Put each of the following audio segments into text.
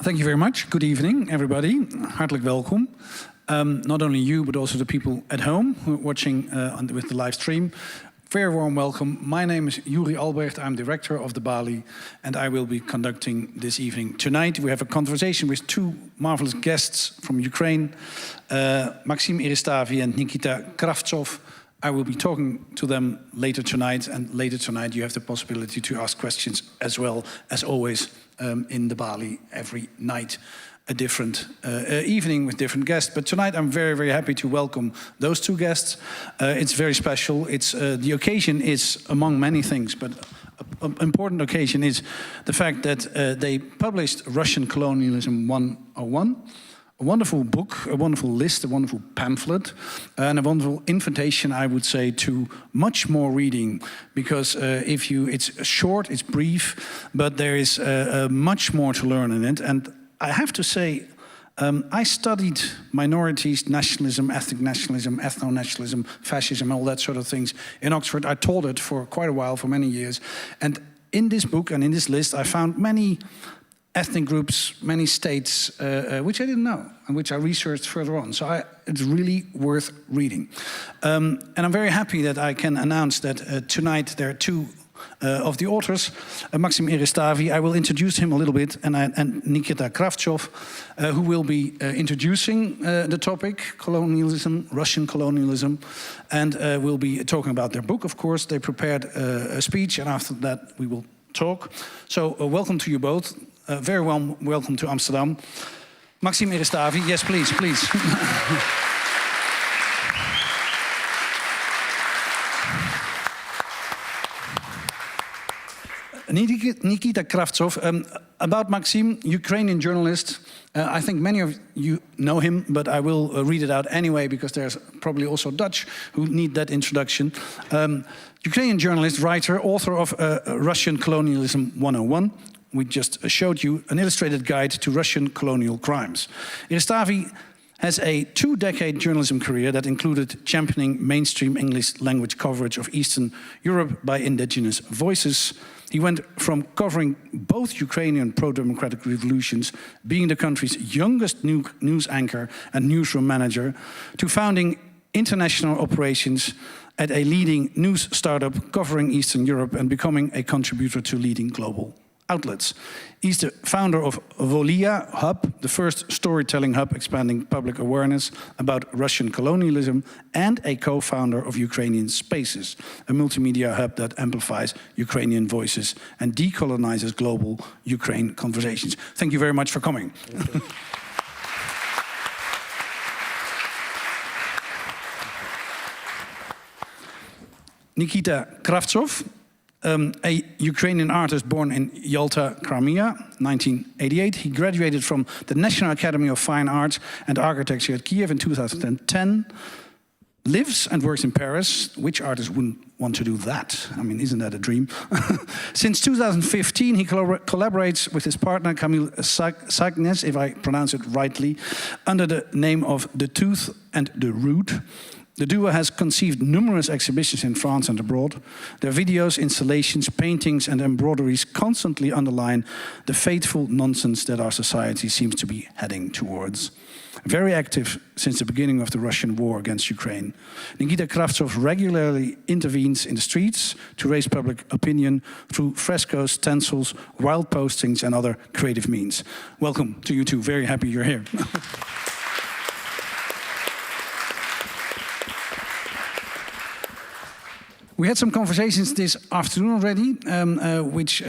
Thank you very much. Good evening, everybody. Hartelijk welkom. Not only you, but also the people at home who are watching with the live stream. Very warm welcome. My name is Yoeri Albrecht. I'm director of the Balie, and I will be conducting this evening. Tonight, we have a conversation with two marvelous guests from Ukraine, Maksym Eristavi and Nikita Kravtsov. I will be talking to them later tonight, and later tonight you have the possibility to ask questions as well as always in the Balie every night. A different evening with different guests. But tonight I'm very, very happy to welcome those two guests. It's very special. The occasion is, among many things, but an important occasion is the fact that they published Russian Colonialism 101. A wonderful book, a wonderful list, a wonderful pamphlet, and a wonderful invitation, I would say, to much more reading. Because it's short, it's brief, but there is much more to learn in it. And I have to say, I studied minorities, nationalism, ethnic nationalism, ethno-nationalism, fascism, all that sort of things in Oxford. I taught it for quite a while, for many years. And in this book and in this list, I found many ethnic groups, many states, which I didn't know, and which I researched further on. So it's really worth reading. And I'm very happy that I can announce that tonight there are two of the authors, Maksym Eristavi. I will introduce him a little bit, and Nikita Kravtsov, who will be introducing the topic, colonialism, Russian colonialism, and we'll be talking about their book, of course. They prepared a speech, and after that we will talk. So welcome to you both. Very warm welcome to Amsterdam. Maksym Eristavi, yes, please, please. Nikita Kravtsov. About Maksym, Ukrainian journalist. I think many of you know him, but I will read it out anyway, because there's probably also Dutch who need that introduction. Ukrainian journalist, writer, author of Russian Colonialism 101. We just showed you an illustrated guide to Russian colonial crimes. Eristavi has a 2-decade journalism career that included championing mainstream English language coverage of Eastern Europe by Indigenous voices. He went from covering both Ukrainian pro-democratic revolutions, being the country's youngest news anchor and newsroom manager, to founding international operations at a leading news startup covering Eastern Europe and becoming a contributor to leading global outlets. He's the founder of Volia Hub, the first storytelling hub expanding public awareness about Russian colonialism, and a co-founder of Ukrainian Spaces, a multimedia hub that amplifies Ukrainian voices and decolonizes global Ukraine conversations. Thank you very much for coming. Nikita Kravtsov, a Ukrainian artist born in Yalta, Crimea, 1988. He graduated from the National Academy of Fine Arts and Architecture at Kiev in 2010. Lives and works in Paris. Which artist wouldn't want to do that? I mean, isn't that a dream? Since 2015, he collaborates with his partner Camille Sagnes, if I pronounce it rightly, under the name of The Tooth and the Root. The duo has conceived numerous exhibitions in France and abroad. Their videos, installations, paintings and embroideries constantly underline the fateful nonsense that our society seems to be heading towards. Very active since the beginning of the Russian war against Ukraine, Nikita Kravtsov regularly intervenes in the streets to raise public opinion through frescoes, stencils, wild postings and other creative means. Welcome to you two. Very happy you're here. We had some conversations this afternoon already, which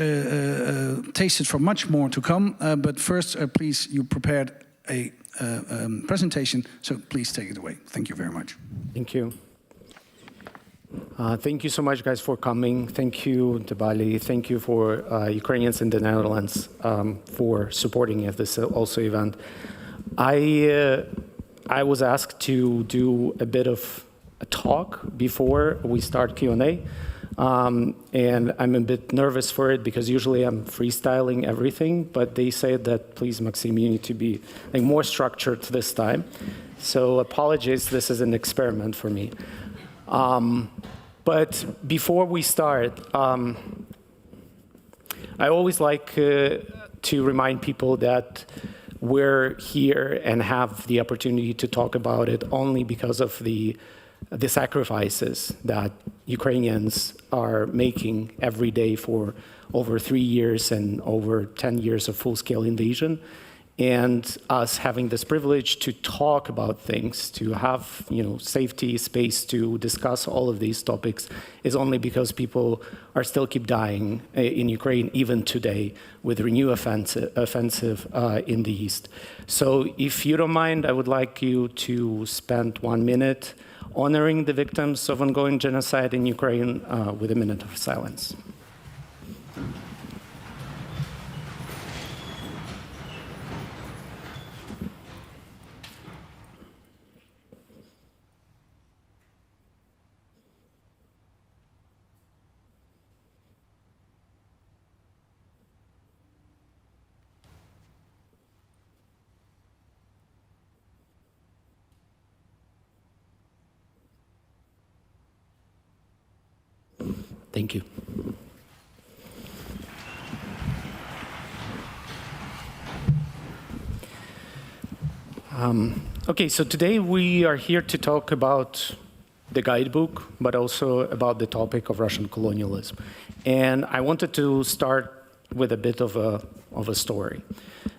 tasted for much more to come. But first, please, you prepared a presentation, so please take it away. Thank you very much. Thank you. Thank you so much, guys, for coming. Thank you, to Balie. Thank you for Ukrainians in the Netherlands for supporting at this also event. I was asked to do a bit of a talk before we start Q&A, and I'm a bit nervous for it because usually I'm freestyling everything, but they said that, please, Maksym, you need to be more structured this time. So apologies, this is an experiment for me. But before we start, I always like to remind people that we're here and have the opportunity to talk about it only because of the sacrifices that Ukrainians are making every day for over 3 years and over 10 years of full-scale invasion. And us having this privilege to talk about things, to have safety space to discuss all of these topics, is only because people are still keep dying in Ukraine even today with renewed offensive in the east. So if you don't mind, I would like you to spend 1 minute honoring the victims of ongoing genocide in Ukraine with a minute of silence. Thank you. Okay, so today we are here to talk about the guidebook, but also about the topic of Russian colonialism. And I wanted to start with a bit of a story.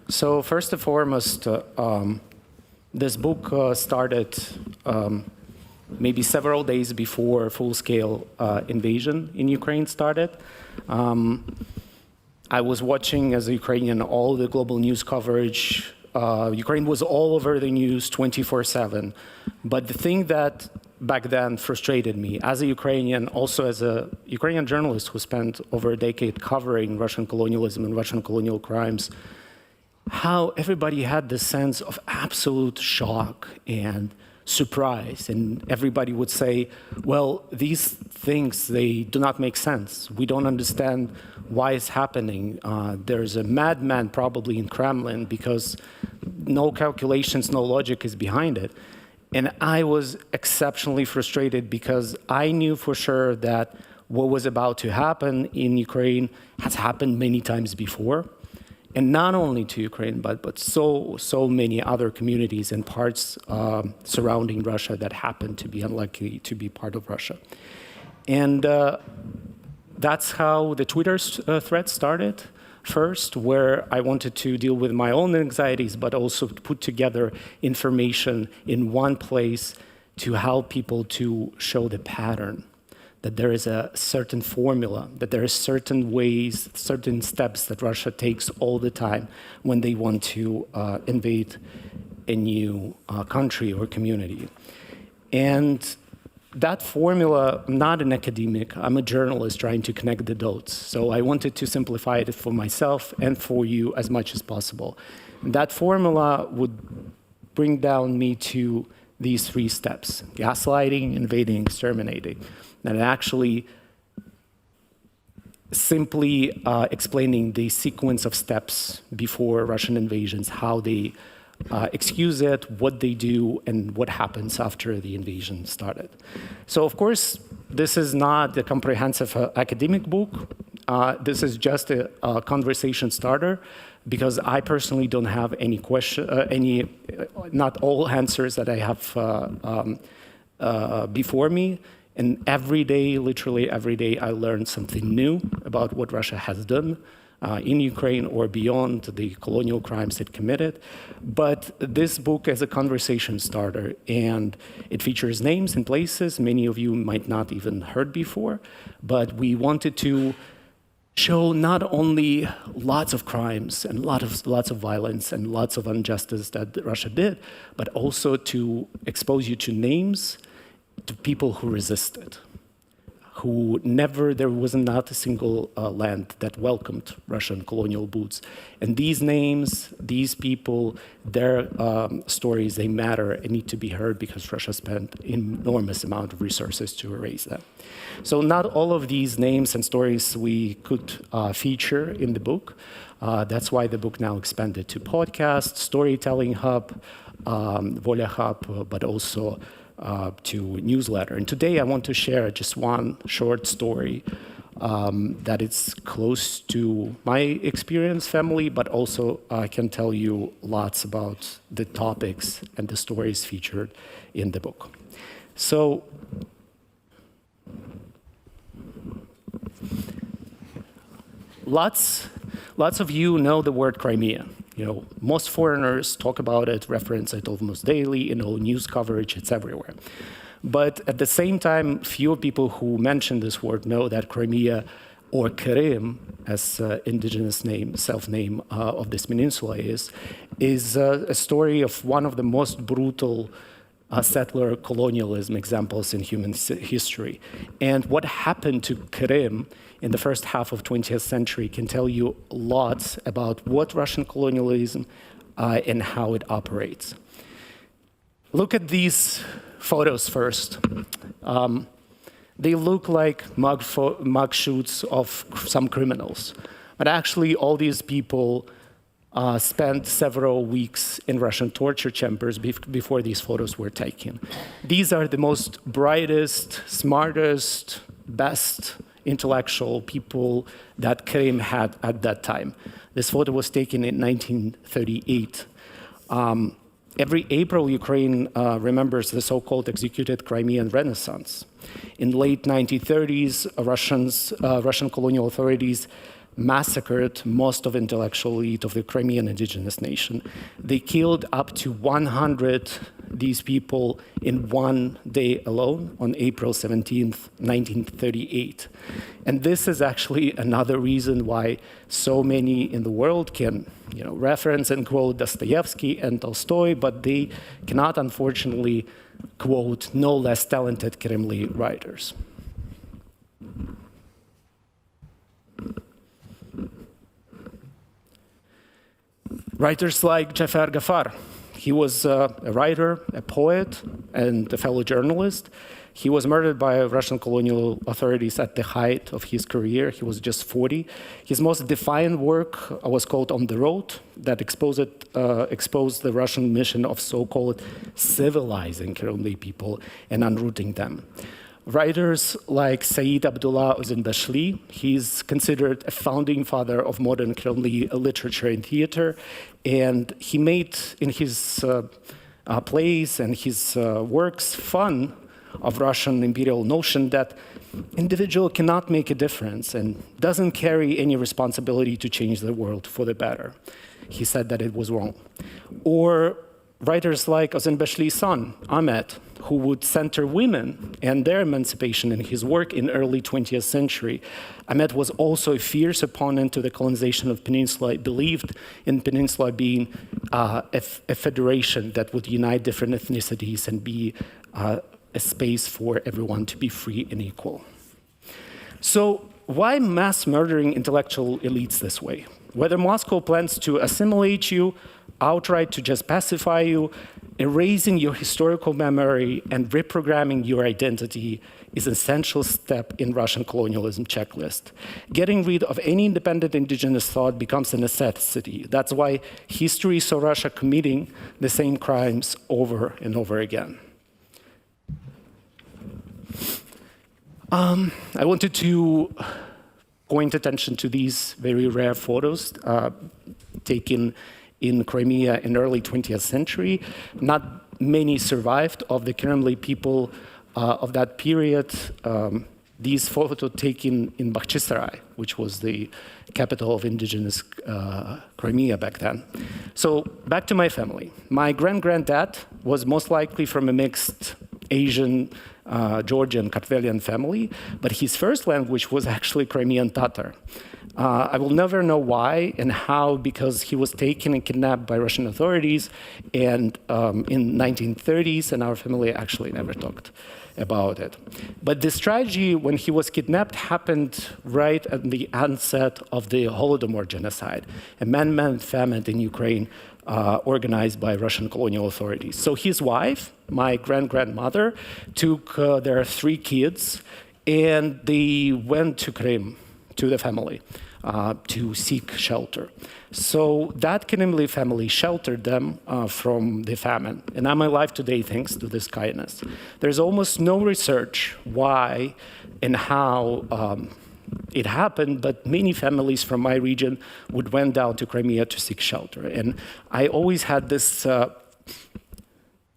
So first and foremost, this book started maybe several days before full-scale invasion in Ukraine started. I was watching, as a Ukrainian, all the global news coverage. Ukraine was all over the news 24/7. But the thing that back then frustrated me, as a Ukrainian, also as a Ukrainian journalist who spent over a decade covering Russian colonialism and Russian colonial crimes, how everybody had this sense of absolute shock and surprise, and everybody would say, well, these things, they do not make sense. We don't understand why it's happening. There's a madman probably in Kremlin because no calculations, no logic is behind it. And I was exceptionally frustrated because I knew for sure that what was about to happen in Ukraine has happened many times before. And not only to Ukraine, but so many other communities and parts surrounding Russia that happen to be unlucky to be part of Russia. And that's how the Twitter thread started first, where I wanted to deal with my own anxieties, but also put together information in one place to help people to show the pattern, that there is a certain formula, that there are certain ways, certain steps that Russia takes all the time when they want to invade a new country or community. And that formula, I'm not an academic, I'm a journalist trying to connect the dots. So I wanted to simplify it for myself and for you as much as possible. And that formula would bring down me to these 3 steps: gaslighting, invading, exterminating. And actually simply explaining the sequence of steps before Russian invasions, how they excuse it, what they do, and what happens after the invasion started. So of course, this is not a comprehensive academic book. This is just a conversation starter, because I personally don't have any not all answers that I have before me. And every day, literally every day, I learn something new about what Russia has done in Ukraine or beyond the colonial crimes it committed. But this book is a conversation starter, and it features names and places many of you might not even heard before. But we wanted to show not only lots of crimes and lots of violence and lots of injustice that Russia did, but also to expose you to names, to people who resisted, who there was not a single land that welcomed Russian colonial boots. And these names, these people, their stories, they matter and need to be heard because Russia spent an enormous amount of resources to erase them. So not all of these names and stories we could feature in the book. That's why the book now expanded to podcast, storytelling hub, Volia hub, but also to newsletter. And today I want to share just one short story that it's close to my experience, family, but also I can tell you lots about the topics and the stories featured in the book. So, lots of you know the word Crimea. Most foreigners talk about it, reference it almost daily, news coverage, it's everywhere. But at the same time, few people who mention this word know that Crimea, or Krim, as indigenous name, self-name of this peninsula is a story of one of the most brutal settler colonialism examples in human history. And what happened to Krim in the first half of 20th century can tell you lots about what Russian colonialism and how it operates. Look at these photos first. They look like mug shoots of some criminals. But actually, all these people spent several weeks in Russian torture chambers before these photos were taken. These are the most brightest, smartest, best intellectual people that Krim had at that time. This photo was taken in 1938. Every April, Ukraine remembers the so-called executed Crimean Renaissance. In late 1930s, Russian colonial authorities massacred most of the intellectual elite of the Crimean indigenous nation. They killed up to 100 these people in one day alone on April 17th, 1938. And this is actually another reason why so many in the world can reference and quote Dostoevsky and Tolstoy, but they cannot, unfortunately, quote no less talented Kremlin writers. Writers like Jafar Gafar. He was a writer, a poet, and a fellow journalist. He was murdered by Russian colonial authorities at the height of his career. He was just 40. His most defiant work was called On the Road, that exposed the Russian mission of so-called civilizing Kremlin people and unrooting them. Writers like Said Abdullah Ozenbashli, he's considered a founding father of modern Kremlin literature and theater, and he made in his plays and his works fun of Russian imperial notion that individual cannot make a difference and doesn't carry any responsibility to change the world for the better. He said that it was wrong. Or writers like Ozenbashli's son, Ahmet, who would center women and their emancipation in his work in early 20th century. Ahmet was also a fierce opponent to the colonization of Peninsula. He believed in Peninsula being a federation that would unite different ethnicities and be a space for everyone to be free and equal. So why mass murdering intellectual elites this way? Whether Moscow plans to assimilate you, outright to just pacify you, erasing your historical memory and reprogramming your identity is an essential step in Russian colonialism checklist. Getting rid of any independent indigenous thought becomes a necessity. That's why history saw Russia committing the same crimes over and over again. I wanted to point attention to these very rare photos taken in Crimea in early 20th century. Not many survived of the Kremlin people of that period. These photos taken in Bakhchisarai, which was the capital of indigenous Crimea back then. So back to my family. My grand-granddad was most likely from a mixed Asian, Georgian, Kartvelian family, but his first language was actually Crimean Tatar. I will never know why and how, because he was taken and kidnapped by Russian authorities and in 1930s, and our family actually never talked about it. But the tragedy when he was kidnapped happened right at the onset of the Holodomor genocide, a man-made famine in Ukraine organized by Russian colonial authorities. So his wife, my grand-grandmother, took their 3 kids, and they went to Crimea, to the family, to seek shelter. So that Kremlin family sheltered them from the famine. And I'm alive today thanks to this kindness. There's almost no research why and how it happened, but many families from my region went down to Crimea to seek shelter. And I always had this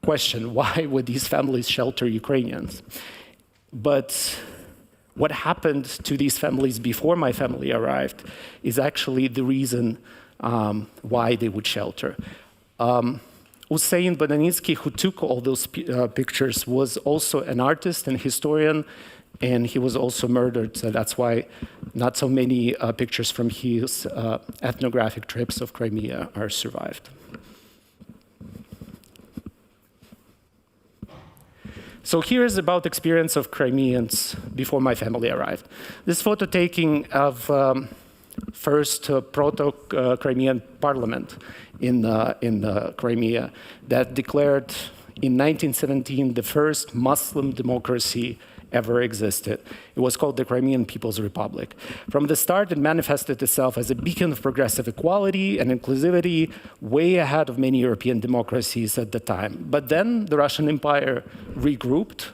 question, why would these families shelter Ukrainians? But what happened to these families before my family arrived is actually the reason why they would shelter. Usain Bodanitsky, who took all those pictures, was also an artist and historian, and he was also murdered. So that's why not so many pictures from his ethnographic trips of Crimea are survived. So here's about the experience of Crimeans before my family arrived. This photo taking of first proto-Crimean parliament in Crimea that declared in 1917 the first Muslim democracy ever existed. It was called the Crimean People's Republic. From the start, it manifested itself as a beacon of progressive equality and inclusivity, way ahead of many European democracies at the time. But then the Russian Empire regrouped,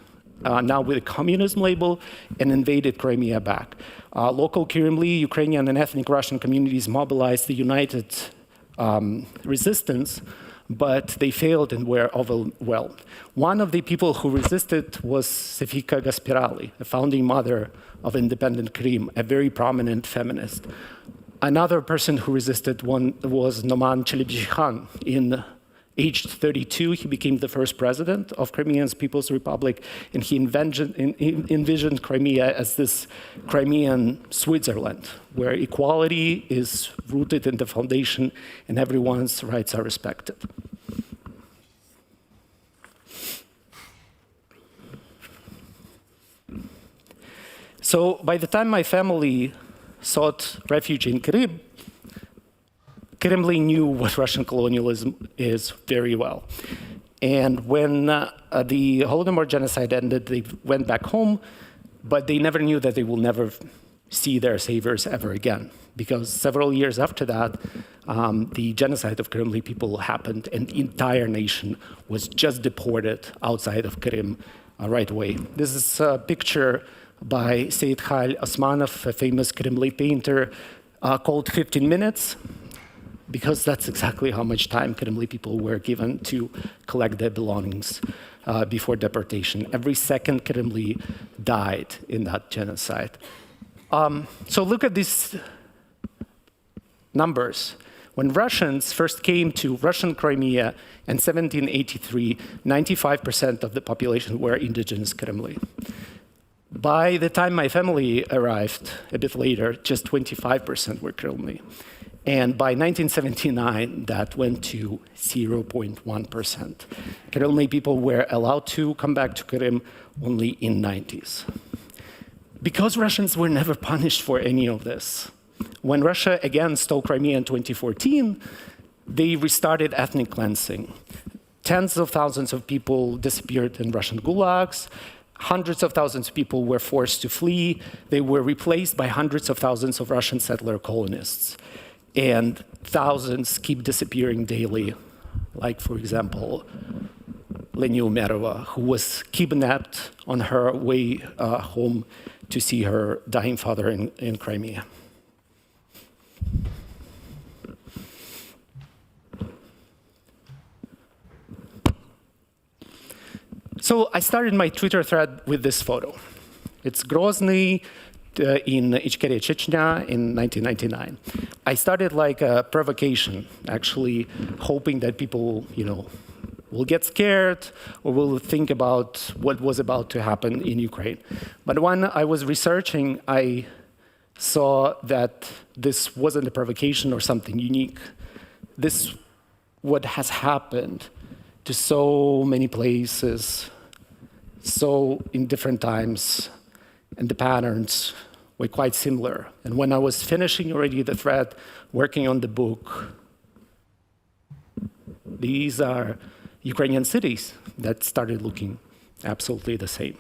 now with a communism label, and invaded Crimea back. Local Kremli, Ukrainian and ethnic Russian communities mobilized the united resistance, but they failed and were overwhelmed. One of the people who resisted was Sefika Gaspirali, the founding mother of independent Crimea, a very prominent feminist. Another person who resisted was Noman Chelebzhihan. Aged 32, he became the first president of Crimean People's Republic, and he envisioned Crimea as this Crimean Switzerland, where equality is rooted in the foundation and everyone's rights are respected. So by the time my family sought refuge in Crimea, Kremlin knew what Russian colonialism is very well. And when the Holodomor genocide ended, they went back home, but they never knew that they will never see their saviors ever again. Because several years after that, the genocide of Kremlin people happened, and the entire nation was just deported outside of Crimea right away. This is a picture by Seyyid Khalil Osmanov, a famous Kremlin painter, called 15 Minutes. Because that's exactly how much time Kremlin people were given to collect their belongings before deportation. Every second Kremlin died in that genocide. So look at these numbers. When Russians first came to Russian Crimea in 1783, 95% of the population were indigenous Kremlin. By the time my family arrived a bit later, just 25% were Kremlin. And by 1979, that went to 0.1%. Kremlin people were allowed to come back to Crimea only in 90s. Because Russians were never punished for any of this, when Russia again stole Crimea in 2014, they restarted ethnic cleansing. Tens of thousands of people disappeared in Russian gulags. Hundreds of thousands of people were forced to flee. They were replaced by hundreds of thousands of Russian settler colonists. And thousands keep disappearing daily, like, for example, Leni Umerova, who was kidnapped on her way home to see her dying father in Crimea. So I started my Twitter thread with this photo. It's Grozny in Ichkeria, Chechnya in 1999. I started like a provocation, actually hoping that people, will get scared or will think about what was about to happen in Ukraine. But when I was researching, I saw that this wasn't a provocation or something unique. This what has happened to so many places, so in different times, and the patterns were quite similar. And when I was finishing already the thread, working on the book, these are Ukrainian cities that started looking absolutely the same.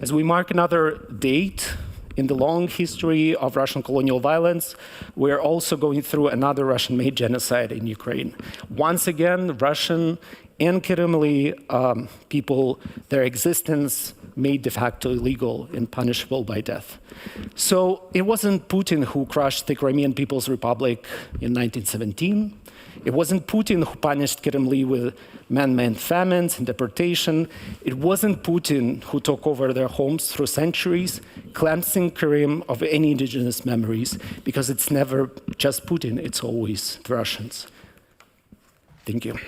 As we mark another date in the long history of Russian colonial violence, we're also going through another Russian-made genocide in Ukraine. Once again, Russian and Kremlin people, their existence made de facto illegal and punishable by death. So it wasn't Putin who crushed the Crimean People's Republic in 1917. It wasn't Putin who punished Kremlin with man-made famines and deportation. It wasn't Putin who took over their homes through centuries, cleansing Crimea of any indigenous memories, because it's never just Putin, it's always the Russians. Thank you.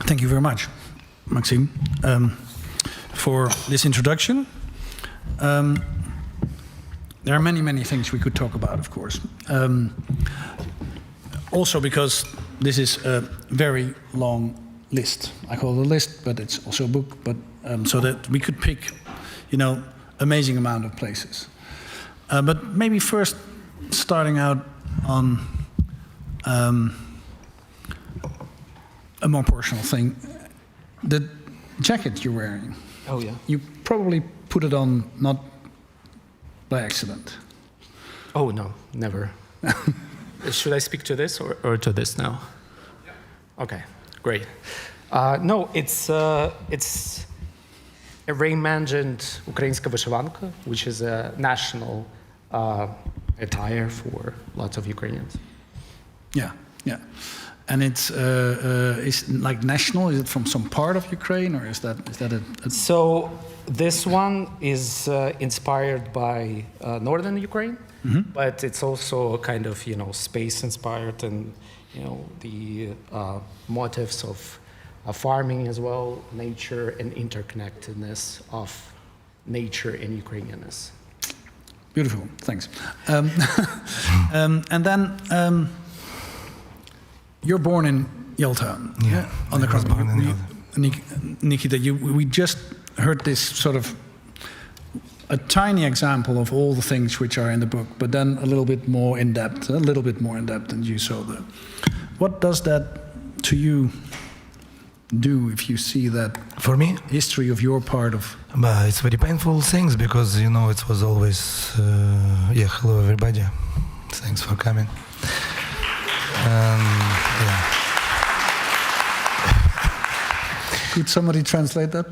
Thank you very much, Maksym, for this introduction. There are many, many things we could talk about, of course. Also because this is a very long list. I call it a list, but it's also a book, but so that we could pick, amazing amount of places. But maybe first starting out on a more personal thing. The jacket you're wearing. Oh, yeah. You probably put it on not by accident. Oh, no, never. Should I speak to this or to this now? Yeah. Okay, great. No, it's a reimagined Ukrainska вишиванка, which is a national attire for lots of Ukrainians. Yeah, yeah. And it's is like national. Is it from some part of Ukraine, or is that a... So this one is inspired by northern Ukraine, but it's also kind of space inspired, and the motifs of farming as well, nature and interconnectedness of nature and Ukrainianness. Beautiful, thanks. And then. You're born in Yalta, yeah, on the Crimea. Born in Yalta. Nikita, we just heard this sort of a tiny example of all the things which are in the book, but then a little bit more in depth, than you saw there. What does that to you do if you see that? For me, history of your part of. It's very painful things because it was always hello everybody, thanks for coming. Yeah. Could somebody translate that?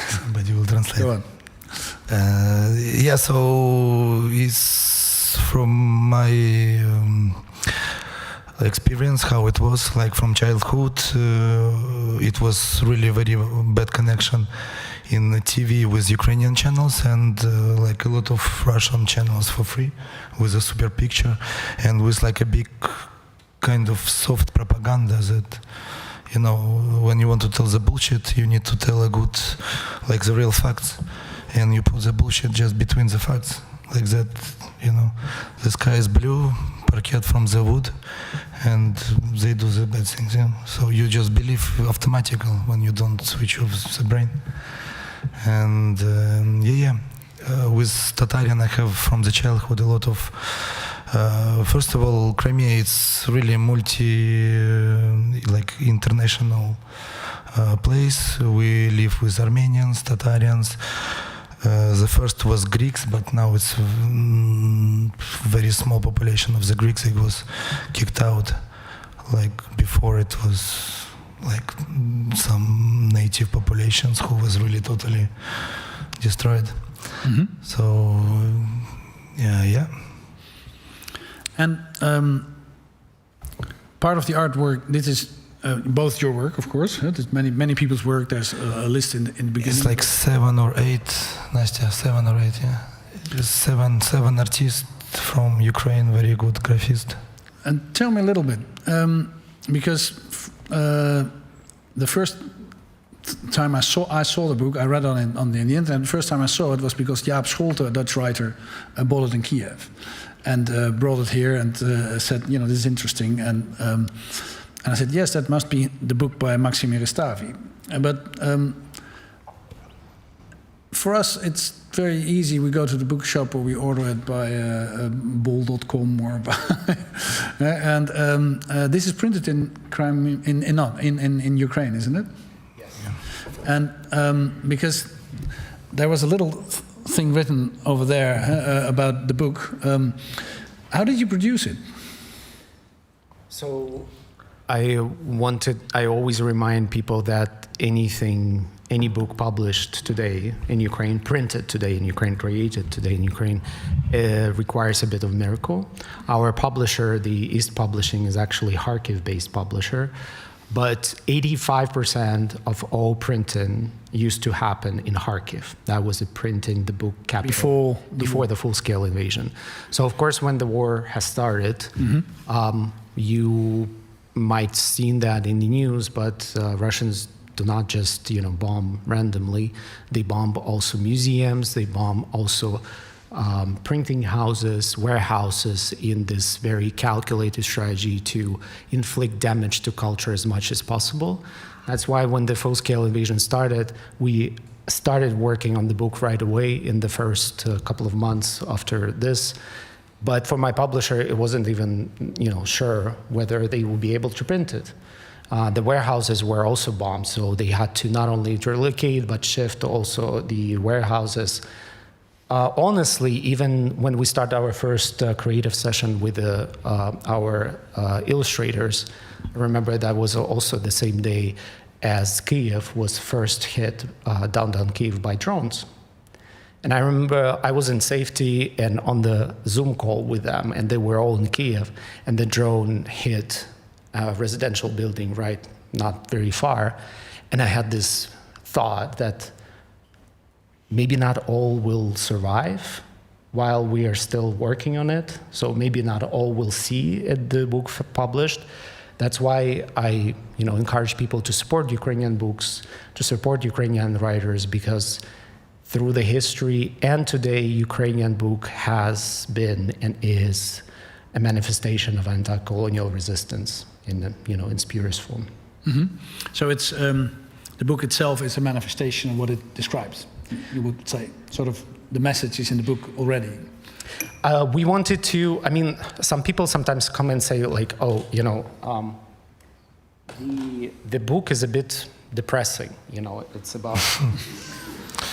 Somebody will translate. Go on. So it's from my experience how it was like from childhood. It was really very bad connection in the TV with Ukrainian channels and like a lot of Russian channels for free with a super picture and with like a big kind of soft propaganda that when you want to tell the bullshit you need to tell a good like the real facts and you put the bullshit just between the facts like that the sky is blue, parquet from the wood and they do the bad things, so you just believe automatically when you don't switch off the brain. And with Tatarian I have from the childhood a lot of first of all Crimea it's really international place. We live with Armenians, Tatarians. The first was Greeks, but now it's very small population of the Greeks. It was kicked out. Like before it was like some native populations who was really totally destroyed. So yeah. And part of the artwork, this is both your work, of course. There's many people's work. There's a list in the beginning. It's like 7 or 8, Nastya, 7 or 8, yeah. There's seven artists from Ukraine, very good graphist. And tell me a little bit, because the first time I saw the book, I read on the internet. The first time I saw it was because Jaap Scholte, a Dutch writer, bought it in Kiev, and brought it here and said, this is interesting. And I said, yes, that must be the book by Maksym Eristavi. But for us, it's very easy. We go to the bookshop or we order it by bol.com or by and this is printed in Crimea, in Ukraine, isn't it? Yes. Yeah. And because there was a little thing written over there about the book. How did you produce it? So I always remind people that any book published today in Ukraine, printed today in Ukraine, created today in Ukraine, requires a bit of miracle. Our publisher, the East Publishing, is actually Kharkiv-based publisher, but 85% of all printing used to happen in Kharkiv. That was the printing, the book capital before the full-scale invasion. So of course, when the war has started, you might seen that in the news, but Russians do not just bomb randomly. They bomb also museums. They bomb also printing houses, warehouses, in this very calculated strategy to inflict damage to culture as much as possible. That's why when the full-scale invasion started, we started working on the book right away in the first couple of months after this. But for my publisher, it wasn't even sure whether they would be able to print it. The warehouses were also bombed, so they had to not only relocate but shift also the warehouses. Honestly, even when we started our first creative session with our illustrators, I remember that was also the same day as Kyiv was first hit, downtown Kyiv, by drones. And I remember I was in safety and on the Zoom call with them, and they were all in Kyiv, and the drone hit a residential building right not very far. And I had this thought that maybe not all will survive while we are still working on it. So maybe not all will see the book published. That's why I encourage people to support Ukrainian books, to support Ukrainian writers, because through the history and today, Ukrainian book has been and is a manifestation of anti-colonial resistance in its purest form. Mm-hmm. So it's the book itself is a manifestation of what it describes. You would say, sort of, the message is in the book already. We wanted to. Some people sometimes come and say, like, "Oh, the book is a bit depressing. It's about."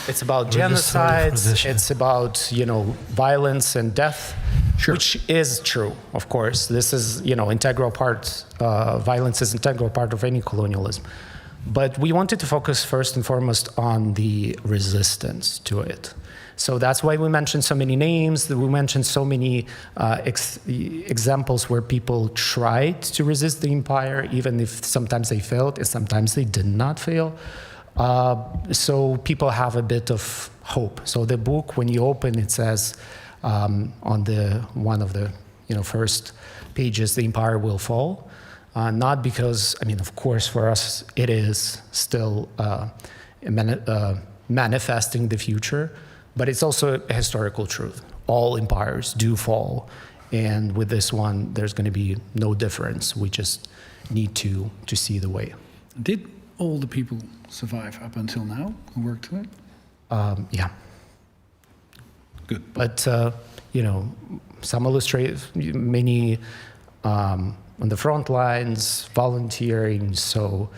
It's about genocides, it's about, violence and death, sure, which is true, of course. This is, integral part, violence is integral part of any colonialism. But we wanted to focus first and foremost on the resistance to it. So that's why we mentioned so many names, we mentioned so many examples where people tried to resist the empire, even if sometimes they failed and sometimes they did not fail. So people have a bit of hope. So the book, when you open, it says on one of the first pages, the empire will fall. Not because, of course, for us it is still manifesting the future, but it's also a historical truth. All empires do fall, and with this one, there's going to be no difference. We just need to see the way. Did all the people survive up until now who worked to it? Yeah. Good. But, some illustrate, many on the front lines, volunteering, so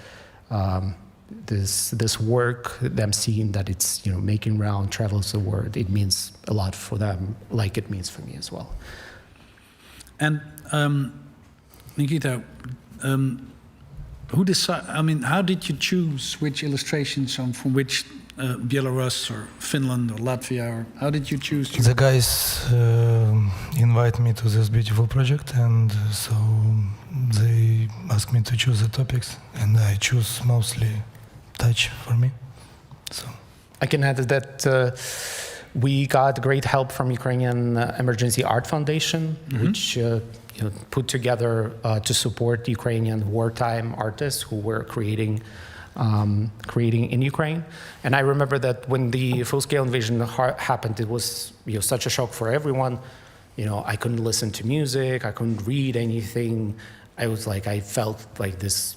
this work, them seeing that it's, making round, travels the world, it means a lot for them, like it means for me as well. And Nikita, how did you choose which illustrations from which Belarus or Finland or Latvia, or how did you choose? The guys invite me to this beautiful project, and so they asked me to choose the topics, and I choose mostly touch for me. So I can add that we got great help from Ukrainian Emergency Art Foundation, which put together to support Ukrainian wartime artists who were creating in Ukraine. And I remember that when the full-scale invasion happened, it was such a shock for everyone. I couldn't listen to music, I couldn't read anything. I felt like this,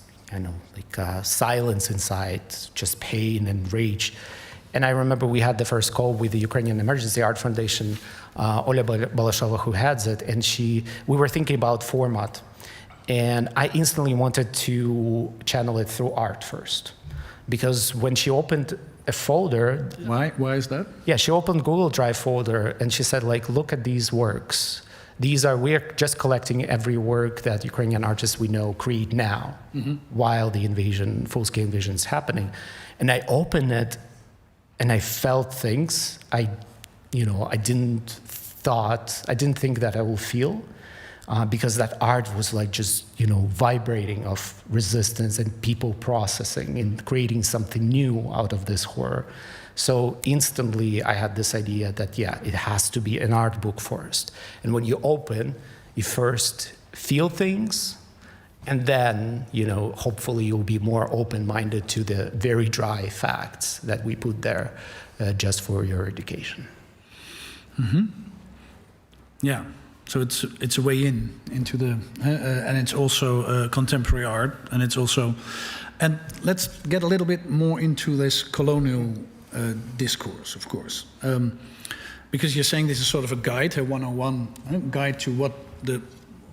silence inside, just pain and rage. And I remember we had the first call with the Ukrainian Emergency Art Foundation, Oля Balashova, who heads it, and we were thinking about format. And I instantly wanted to channel it through art first. Because when she opened a folder... Why is that? Yeah, she opened Google Drive folder and she said, like, look at these works. We're just collecting every work that Ukrainian artists we know create now, while the full-scale invasion is happening. And I opened it and I felt things I didn't think that I will feel, because that art was like just, vibrating of resistance and people processing and creating something new out of this horror. So instantly I had this idea that, it has to be an art book first. And when you open, you first feel things, and then, hopefully you'll be more open-minded to the very dry facts that we put there just for your education. Mm-hmm. Yeah. So it's a way into the, and it's also contemporary art, and it's also, and let's get a little bit more into this colonial discourse, of course, because you're saying this is sort of a guide, a 101 guide to what the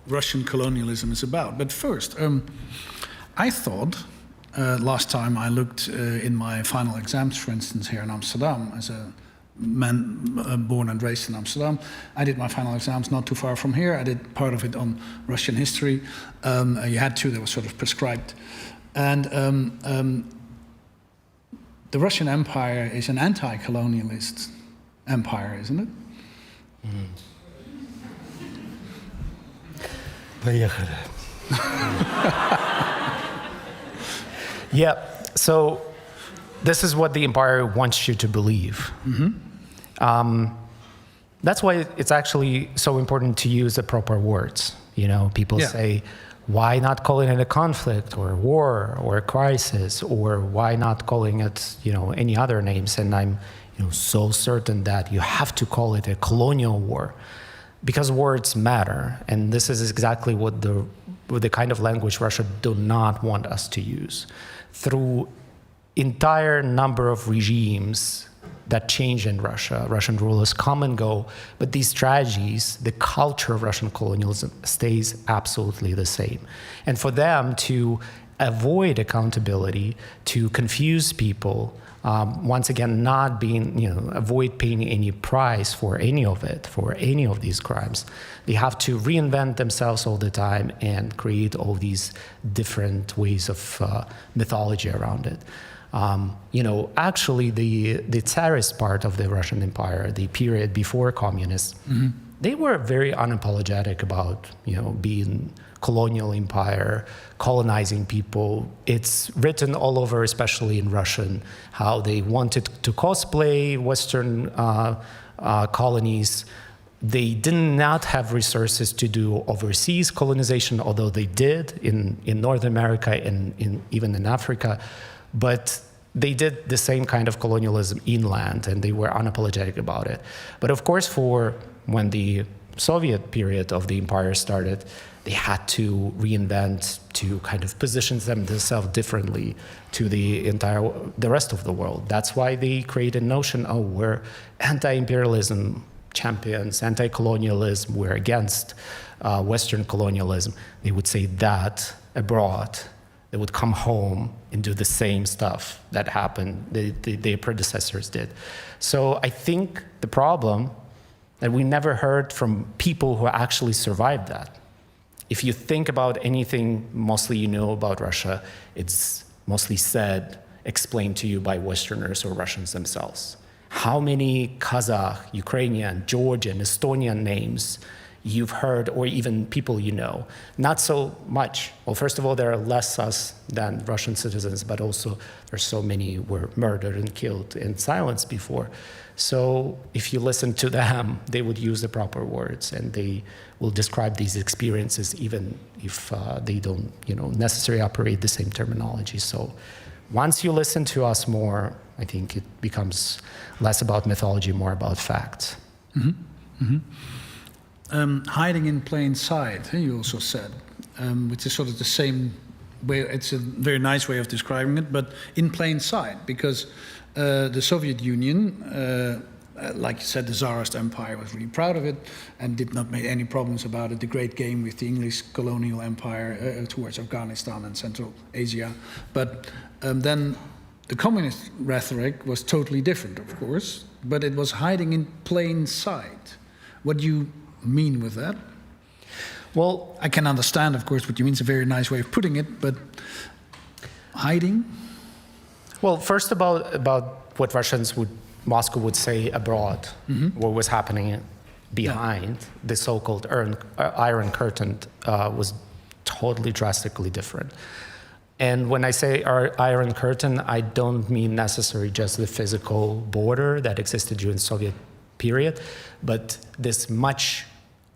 Russian colonialism is about. But first, I thought last time I looked in my final exams, for instance, here in Amsterdam, as a man born and raised in Amsterdam. I did my final exams not too far from here. I did part of it on Russian history. You had to, that was sort of prescribed. And the Russian Empire is an anti-colonialist empire, isn't it? Поехали. Yeah, so this is what the empire wants you to believe. That's why it's actually so important to use the proper words. People say, why not calling it a conflict or a war or a crisis, or why not calling it, any other names? And I'm, so certain that you have to call it a colonial war, because words matter. And this is exactly what the kind of language Russia do not want us to use. Through entire number of regimes that change in Russia, Russian rulers come and go, but these strategies, the culture of Russian colonialism stays absolutely the same. And for them to avoid accountability, to confuse people, once again, not being, avoid paying any price for any of it, for any of these crimes, they have to reinvent themselves all the time and create all these different ways of mythology around it. Actually, the Tsarist part of the Russian Empire, the period before communism, they were very unapologetic about, being colonial empire, colonizing people. It's written all over, especially in Russian, how they wanted to cosplay Western colonies. They did not have resources to do overseas colonization, although they did in North America and even in Africa. But they did the same kind of colonialism inland, and they were unapologetic about it. But of course, when the Soviet period of the empire started, they had to reinvent, to kind of position themselves differently to the rest of the world. That's why they created a notion, we're anti-imperialism champions, anti-colonialism, we're against Western colonialism. They would say that abroad. They would come home and do the same stuff that happened, their predecessors did. So I think the problem that we never heard from people who actually survived that. If you think about anything mostly you know about Russia, it's mostly explained to you by Westerners or Russians themselves. How many Kazakh, Ukrainian, Georgian, Estonian names you've heard, or even people you know? Not so much. Well, first of all, there are less us than Russian citizens, but also there's so many were murdered and killed and silenced before. So if you listen to them, they would use the proper words, and they will describe these experiences even if they don't, necessarily operate the same terminology. So once you listen to us more, I think it becomes less about mythology, more about facts. Mm-hmm. Mm-hmm. Hiding in plain sight, you also said, which is sort of the same it's a very nice way of describing it, but in plain sight, because the Soviet Union, like you said, the Tsarist Empire was really proud of it and did not make any problems about it. The great game with the English colonial empire towards Afghanistan and Central Asia. But then the communist rhetoric was totally different, of course, but it was hiding in plain sight. What do you mean with that? Well, I can understand, of course, what you mean. It's a very nice way of putting it, but hiding? Well, first about what Moscow would say abroad, what was happening behind the so-called Iron Curtain was totally drastically different. And when I say Iron Curtain, I don't mean necessarily just the physical border that existed during the Soviet period, but this much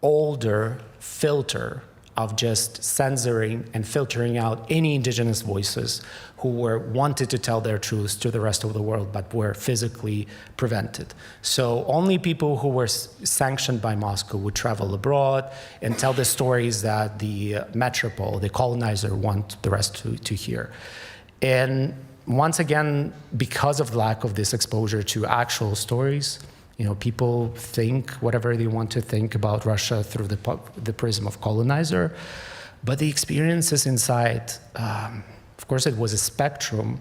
older filter of just censoring and filtering out any indigenous voices who wanted to tell their truths to the rest of the world but were physically prevented. So only people who were sanctioned by Moscow would travel abroad and tell the stories that the metropole, the colonizer, want the rest to hear. And once again, because of lack of this exposure to actual stories, people think whatever they want to think about Russia through the prism of colonizer, but the experiences inside, of course, it was a spectrum,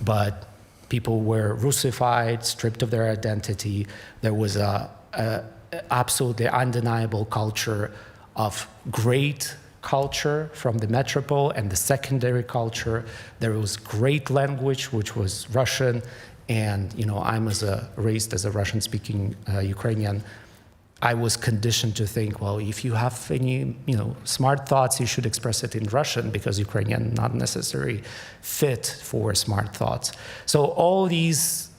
but people were Russified, stripped of their identity. There was a absolutely undeniable culture of great culture from the metropole and the secondary culture. There was great language, which was Russian. And I'm raised as a Russian-speaking Ukrainian. I was conditioned to think, well, if you have any smart thoughts, you should express it in Russian because Ukrainian not necessarily fit for smart thoughts. So all these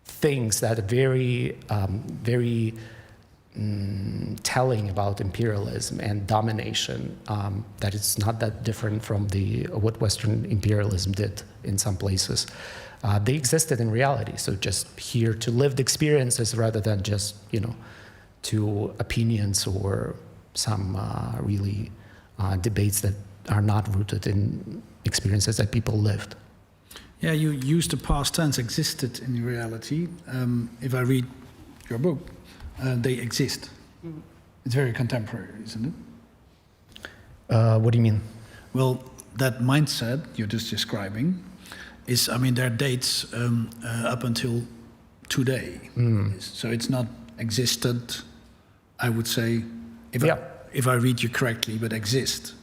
things that are very, very telling about imperialism and domination, that it's not that different from what Western imperialism did in some places. They existed in reality, so just here to lived experiences rather than just, to opinions or some really debates that are not rooted in experiences that people lived. Yeah, you used the past tense, existed in reality. If I read your book, they exist. It's very contemporary, isn't it? What do you mean? Well, that mindset you're just describing is, there are dates up until today. So it's not existed, I would say, if I read you correctly, but exist.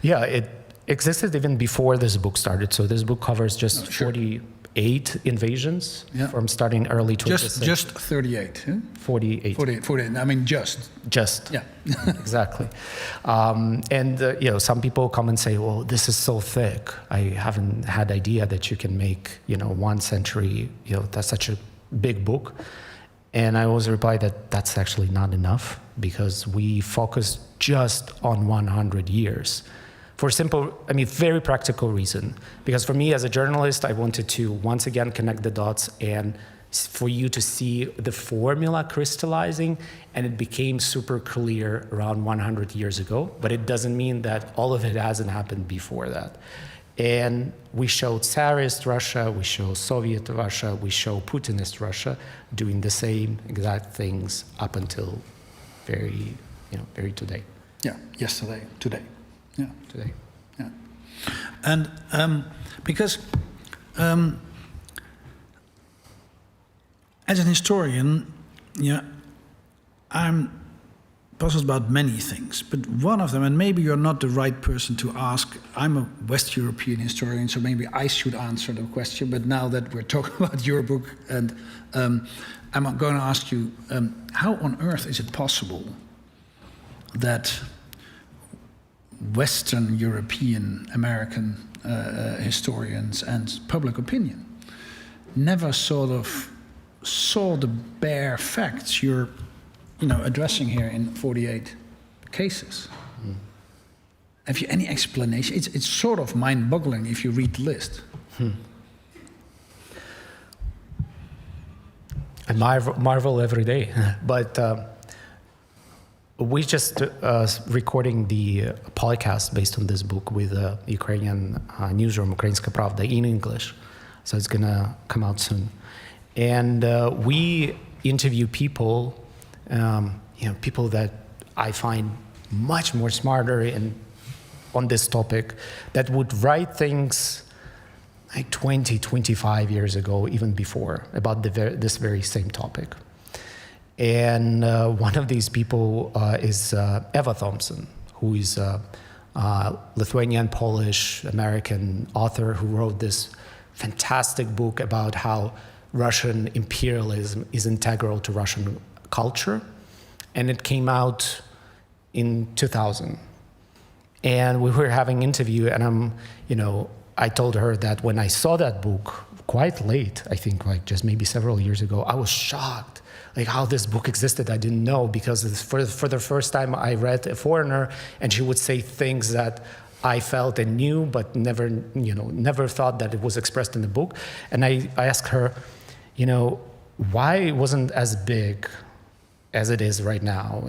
Yeah, it existed even before this book started. So this book covers just 48 invasions from starting early 20th. Just 38, huh? 48. 48, just. Just. Yeah. Exactly. And some people come and say, well, this is so thick. I haven't had idea that you can make, 1 century, that's such a big book. And I always reply that that's actually not enough because we focus just on 100 years. For very practical reason. Because for me as a journalist, I wanted to once again connect the dots and for you to see the formula crystallizing, and it became super clear around 100 years ago, but it doesn't mean that all of it hasn't happened before that. And we showed Tsarist Russia, we show Soviet Russia, we show Putinist Russia doing the same exact things up until very today. Yeah, yesterday, today. Yeah. Today. Yeah. And because as an historian, I'm puzzled about many things, but one of them, and maybe you're not the right person to ask, I'm a West European historian, so maybe I should answer the question, but now that we're talking about your book, and I'm going to ask you, how on earth is it possible that Western European American historians and public opinion never sort of saw the bare facts you're addressing here in 48 cases? Have you any explanation? It's sort of mind-boggling if you read the list. I marvel every day, but We just recording the podcast based on this book with the Ukrainian newsroom, Ukrainska Pravda, in English. So it's gonna come out soon. And we interview people, people that I find much more smarter on this topic, that would write things like 20, 25 years ago, even before, about this very same topic. And one of these people is Eva Thompson, who is a Lithuanian, Polish, American author who wrote this fantastic book about how Russian imperialism is integral to Russian culture. And it came out in 2000. And we were having an interview, and I told her that when I saw that book quite late, I think like just maybe several years ago, I was shocked. Like how this book existed, I didn't know, because for the first time I read A Foreigner, and she would say things that I felt and knew, but never thought that it was expressed in the book. And I asked her, why it wasn't as big as it is right now?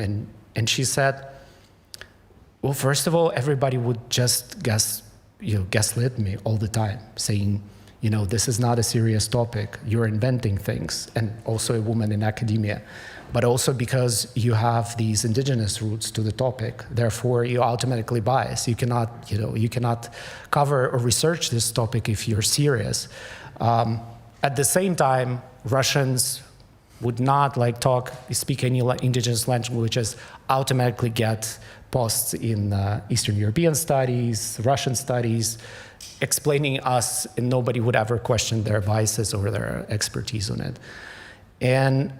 And she said, well, first of all, everybody would just gaslit me all the time, saying, this is not a serious topic. You're inventing things, and also a woman in academia, but also because you have these indigenous roots to the topic. Therefore, you automatically bias. You cannot cover or research this topic if you're serious. At the same time, Russians would not speak any indigenous languages, automatically get posts in Eastern European studies, Russian studies, explaining us, and nobody would ever question their biases or their expertise on it. And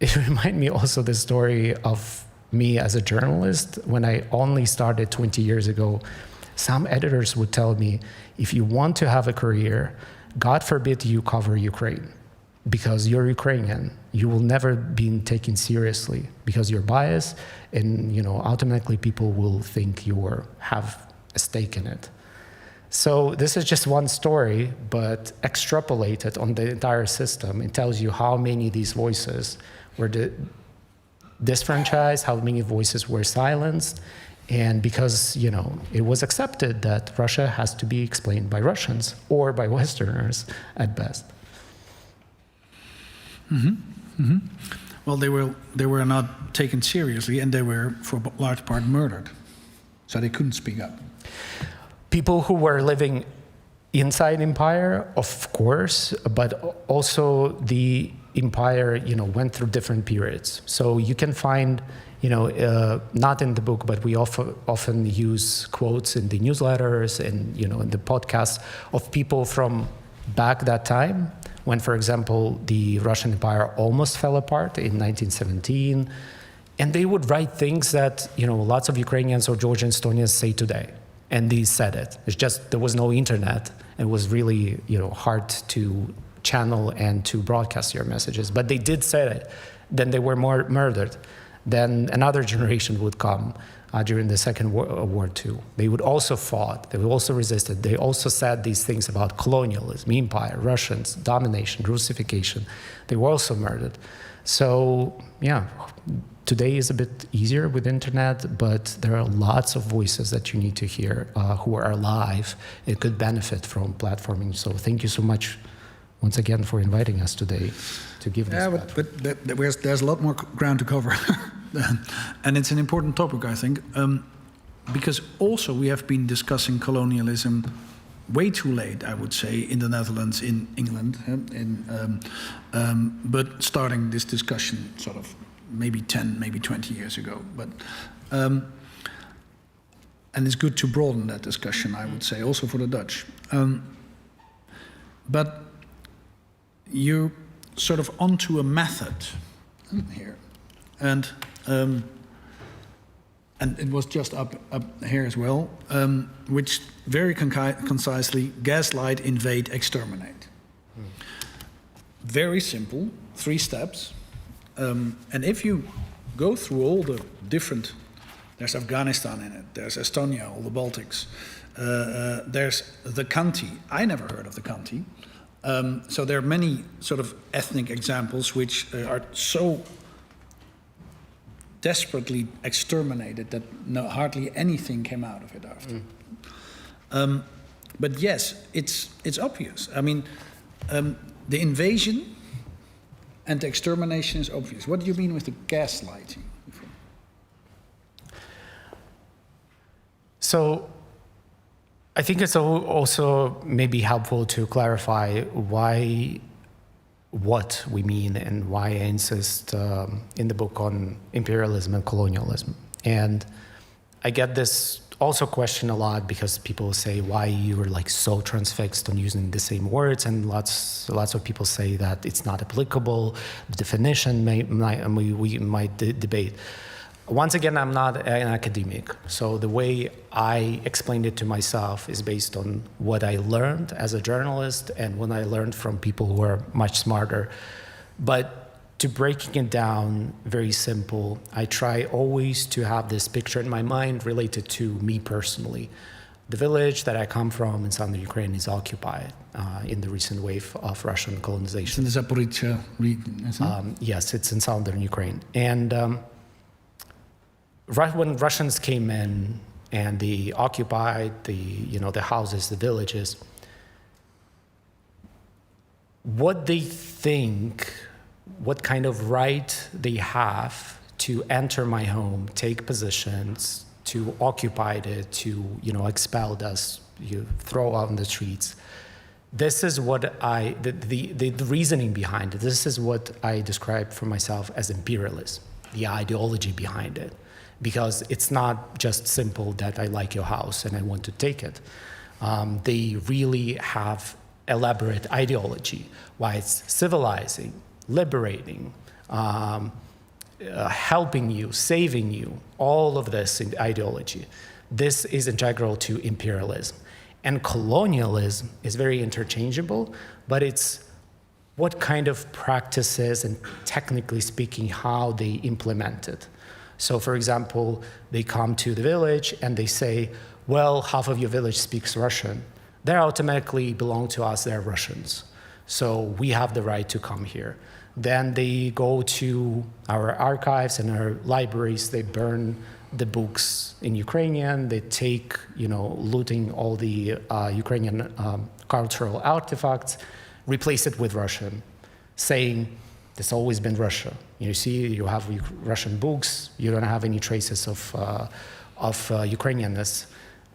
it reminded me also the story of me as a journalist. When I only started 20 years ago, some editors would tell me, if you want to have a career, God forbid you cover Ukraine, because you're Ukrainian. You will never be taken seriously because you're biased, and automatically people will think you have a stake in it. So this is just one story, but extrapolated on the entire system, it tells you how many of these voices were disfranchised, how many voices were silenced, and because it was accepted that Russia has to be explained by Russians or by Westerners at best. Mm-hmm. Mm-hmm. Well, they were not taken seriously, and they were, for a large part, murdered, so they couldn't speak up. People who were living inside empire, of course, but also the empire, went through different periods. So you can find, not in the book, but we often use quotes in the newsletters and in the podcasts of people from back that time, when, for example, the Russian Empire almost fell apart in 1917, and they would write things that lots of Ukrainians or Georgian Estonians say today. And they said it. It's just there was no internet. It was really hard to channel and to broadcast your messages. But they did say it. Then they were murdered. Then another generation would come during the Second World War II. They would also fought. They would also resisted. They also said these things about colonialism, empire, Russians, domination, Russification. They were also murdered. So yeah. Today is a bit easier with internet, but there are lots of voices that you need to hear who are alive and could benefit from platforming. So thank you so much once again for inviting us today to give this. Yeah, but there's a lot more ground to cover. And it's an important topic, I think, because also we have been discussing colonialism way too late, I would say, in the Netherlands, in England, but starting this discussion sort of maybe 10, maybe 20 years ago. But and it's good to broaden that discussion, I would say, also for the Dutch. But you're sort of onto a method here, and it was just up here as well, which very concisely: gaslight, invade, exterminate. Very simple, 3 steps. And if you go through all the different, there's Afghanistan in it, there's Estonia, all the Baltics, there's the Khanty. I never heard of the Khanty. So there are many sort of ethnic examples which are so desperately exterminated that hardly anything came out of it after. But yes, it's obvious. I mean, the invasion and the extermination is obvious. What do you mean with the gaslighting? So I think it's also maybe helpful to clarify what we mean and why I insist in the book on imperialism and colonialism. And I get this also question a lot because people say why you are like so transfixed on using the same words, and lots of people say that it's not applicable. The definition we might debate. Once again, I'm not an academic, so the way I explained it to myself is based on what I learned as a journalist and what I learned from people who are much smarter. But to breaking it down, very simple, I try always to have this picture in my mind related to me personally. The village that I come from in southern Ukraine is occupied in the recent wave of Russian colonization. It's in the Zaporizhzhia region, isn't it? Yes, it's in southern Ukraine. And when Russians came in and they occupied the houses, the villages, what they think, what kind of right they have to enter my home, take positions, to occupy it, to expel us, throw out in the streets. This is what the reasoning behind it. This is what I describe for myself as imperialism, the ideology behind it. Because it's not just simple that I like your house and I want to take it. They really have elaborate ideology, why it's civilizing, liberating, helping you, saving you, all of this in ideology. This is integral to imperialism. And colonialism is very interchangeable, but it's what kind of practices and technically speaking, how they implement it. So for example, they come to the village and they say, well, half of your village speaks Russian. They automatically belong to us, they're Russians. So we have the right to come here. Then they go to our archives and our libraries, they burn the books in Ukrainian, they take, looting all the Ukrainian cultural artifacts, replace it with Russian, saying, it's always been Russia. You see, you have Russian books, you don't have any traces of Ukrainianness.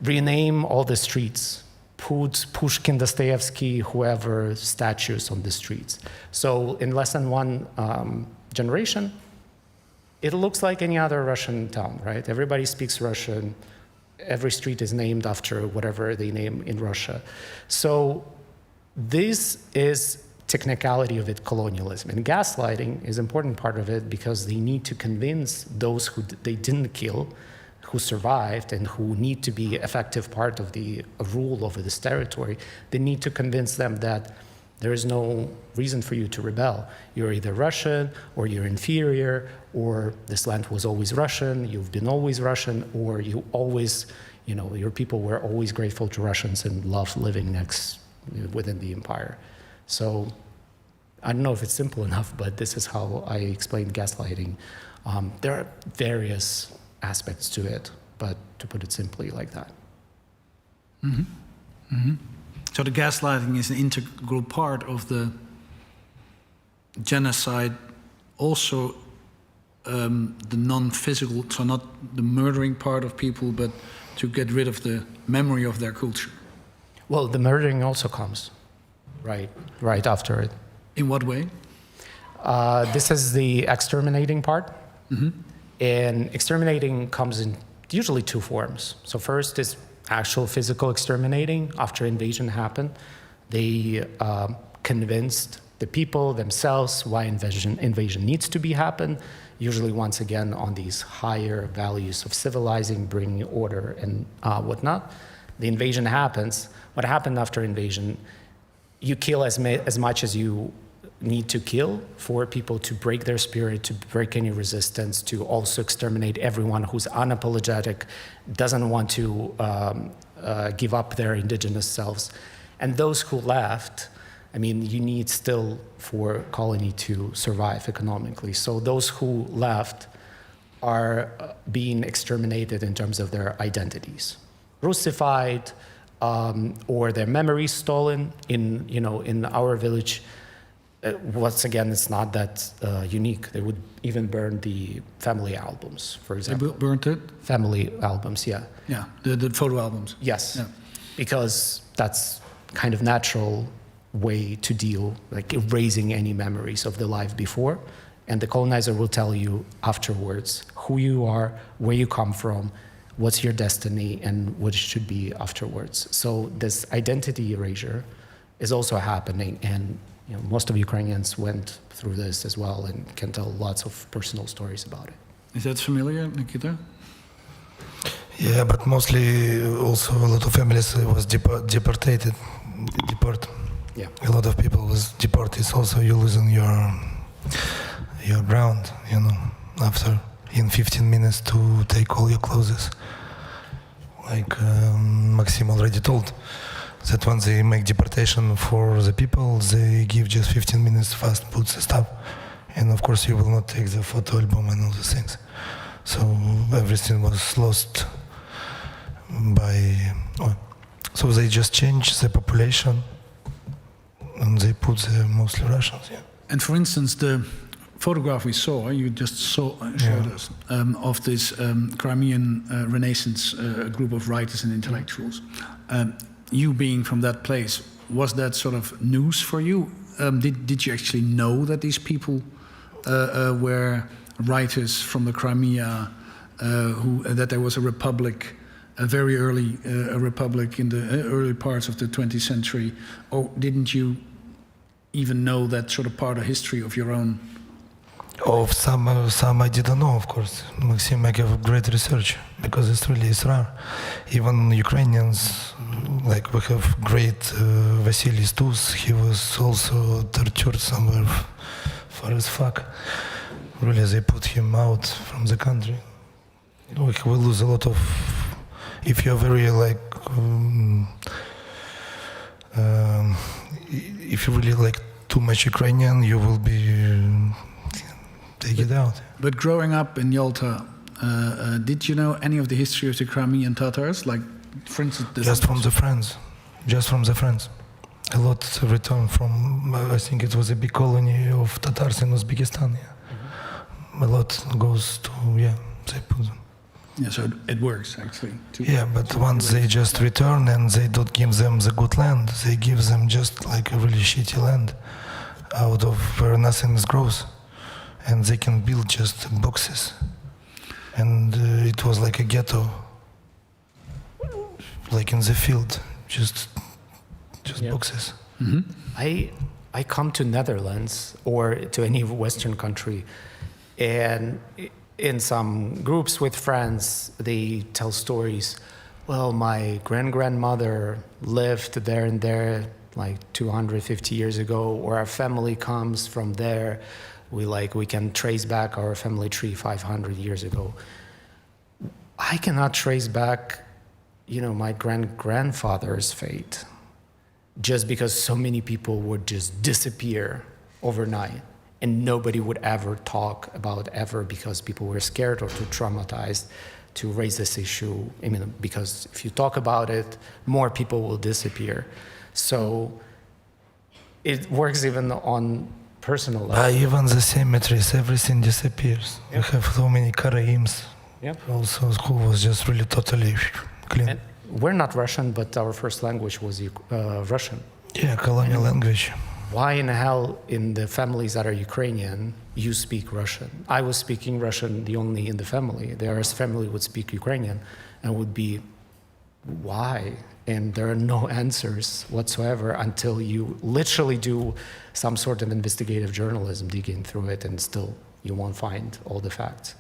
Rename all the streets, put Pushkin, Dostoevsky, whoever statues on the streets. So in less than one generation, it looks like any other Russian town, right? Everybody speaks Russian. Every street is named after whatever they name in Russia. So this is technicality of it, colonialism. And gaslighting is an important part of it because they need to convince those who they didn't kill, who survived and who need to be effective part of the rule over this territory. They need to convince them that there is no reason for you to rebel. You're either Russian or you're inferior, or this land was always Russian, you've been always Russian, or you always, your people were always grateful to Russians and loved living within the empire. So I don't know if it's simple enough, but this is how I explain gaslighting. There are various aspects to it, but to put it simply like that. Mm-hmm. Mm-hmm. So the gaslighting is an integral part of the genocide, also the non-physical, so not the murdering part of people, but to get rid of the memory of their culture. Well, the murdering also comes right after it. In what way? This is the exterminating part. Mm-hmm. And exterminating comes in usually two forms. So first is actual physical exterminating. After invasion happened, they convinced the people themselves why invasion needs to be happen, usually once again on these higher values of civilizing, bringing order and whatnot. The invasion happens. What happened after invasion? You kill as much as you need to kill for people to break their spirit, to break any resistance, to also exterminate everyone who's unapologetic, doesn't want to give up their indigenous selves. And those who left, you need still for colony to survive economically. So those who left are being exterminated in terms of their identities, Russified, or their memories stolen. In our village, once again, it's not that unique. They would even burn the family albums, for example. They burnt it? Family albums, yeah. Yeah, the photo albums. Yes, Yeah. because that's kind of natural way to deal, like erasing any memories of the life before. And the colonizer will tell you afterwards who you are, where you come from, what's your destiny, and what it should be afterwards. So this identity erasure is also happening, and most of Ukrainians went through this as well and can tell lots of personal stories about it. Is that familiar, Nikita? Yeah, but mostly also a lot of families was deported. Yeah. A lot of people was deported. Also, you losing your ground, after in 15 minutes to take all your clothes. Like Maksym already told, that when they make deportation for the people, they give just 15 minutes fast, put the stuff. And of course you will not take the photo album and all the things. So everything was lost so they just changed the population and they put the mostly Russians, yeah. And for instance, the photograph we saw, you just showed us, of this Crimean Renaissance group of writers and intellectuals. You being from that place, was that sort of news for you? Did you actually know that these people were writers from the Crimea, that there was a republic, a very early republic in the early parts of the 20th century, or didn't you even know that sort of part of history of your own? Of some I didn't know, of course. Maksym make a great research because it's rare. Even Ukrainians, like we have great Vasily Stus, he was also tortured somewhere far as fuck. Really, they put him out from the country. We lose a lot of. If you're very if you really like too much Ukrainian, you will be. Take it out. But growing up in Yalta, did you know any of the history of the Crimean Tatars? Like, for instance, just from the friends. A lot returned from. I think it was a big colony of Tatars in Uzbekistan. Yeah. Mm-hmm. A lot goes to they put them. Yeah, so it works actually. Yeah, but once they just return and they don't give them the good land, they give them just like a really shitty land, out of where nothing grows. And they can build just boxes, and it was like a ghetto, like in the field, just boxes. Mm-hmm. I come to Netherlands or to any Western country, and in some groups with friends, they tell stories. Well, my grandmother lived there and there like 250 years ago, or our family comes from there. We can trace back our family tree 500 years ago. I cannot trace back, my grandfather's fate, just because so many people would just disappear overnight, and nobody would ever talk about ever because people were scared or too traumatized to raise this issue. Because if you talk about it, more people will disappear. So it works even on personal level. Even the cemeteries, everything disappears. Yep. We have so many Karaims, also who was just really totally clean. And we're not Russian, but our first language was Russian. Yeah, colonial language. Why in hell, in the families that are Ukrainian, you speak Russian? I was speaking Russian the only in the family. The rest family would speak Ukrainian, and would be, why? And there are no answers whatsoever until you literally do some sort of investigative journalism, digging through it, and still you won't find all the facts.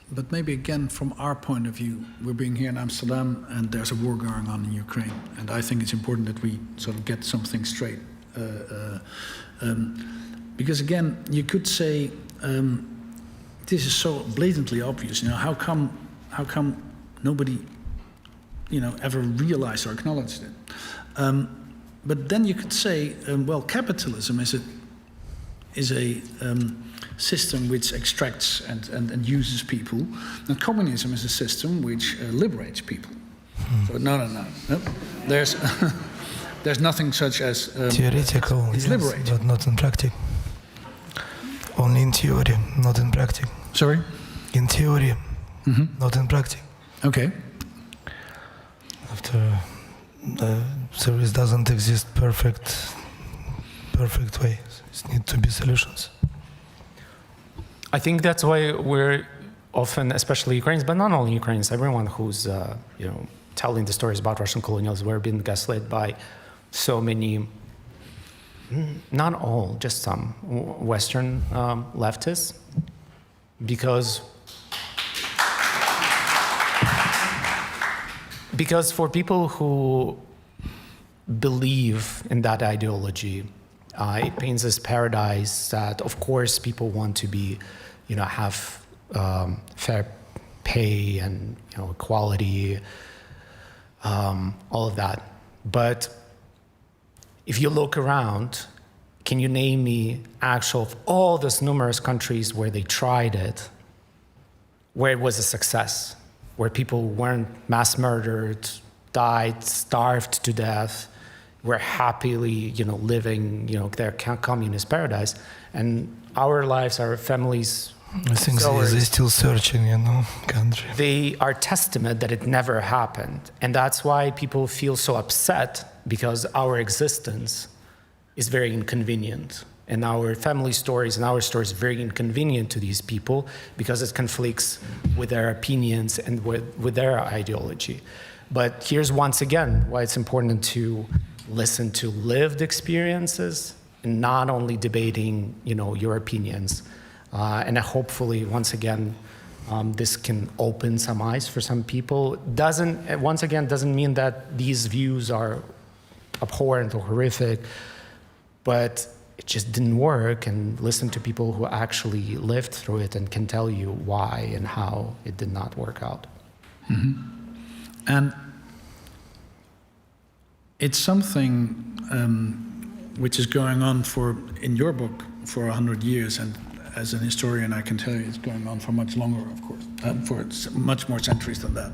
But maybe again, from our point of view, we're being here in Amsterdam and there's a war going on in Ukraine. And I think it's important that we sort of get something straight. Because again, you could say, this is so blatantly obvious. How come nobody, ever realized or acknowledged it? But then you could say, well, capitalism is a system which extracts and uses people. And communism is a system which liberates people. So no. There's there's nothing such as theoretical, it's yes, liberating. but not in practice. Only in theory, not in practice. Sorry? In theory, not in practice. Okay. After there doesn't exist perfect way. It needs to be solutions. I think that's why we're often, especially Ukrainians, but not only Ukrainians, everyone who's telling the stories about Russian colonialism, we're being gaslit by so many, not all, just some Western leftists, because for people who believe in that ideology, it paints this paradise that, of course, people want to be, have fair pay and equality, all of that. But if you look around, can you name me of all those numerous countries where they tried it, where it was a success, where people weren't mass murdered, died, starved to death, were happily, living, their communist paradise, and our lives, our families. I think they're still searching, country. They are testament that it never happened, and that's why people feel so upset, because our existence is very inconvenient, and our family stories and our stories are very inconvenient to these people because it conflicts with their opinions and with their ideology. But here's once again why it's important to listen to lived experiences and not only debating, your opinions. And hopefully, once again, this can open some eyes for some people. Doesn't mean that these views are abhorrent or horrific, but it just didn't work. And listen to people who actually lived through it and can tell you why and how it did not work out. Mm-hmm. And it's something which is going on in your book for 100 years, and as an historian, I can tell you it's going on for much longer, of course, for much more centuries than that.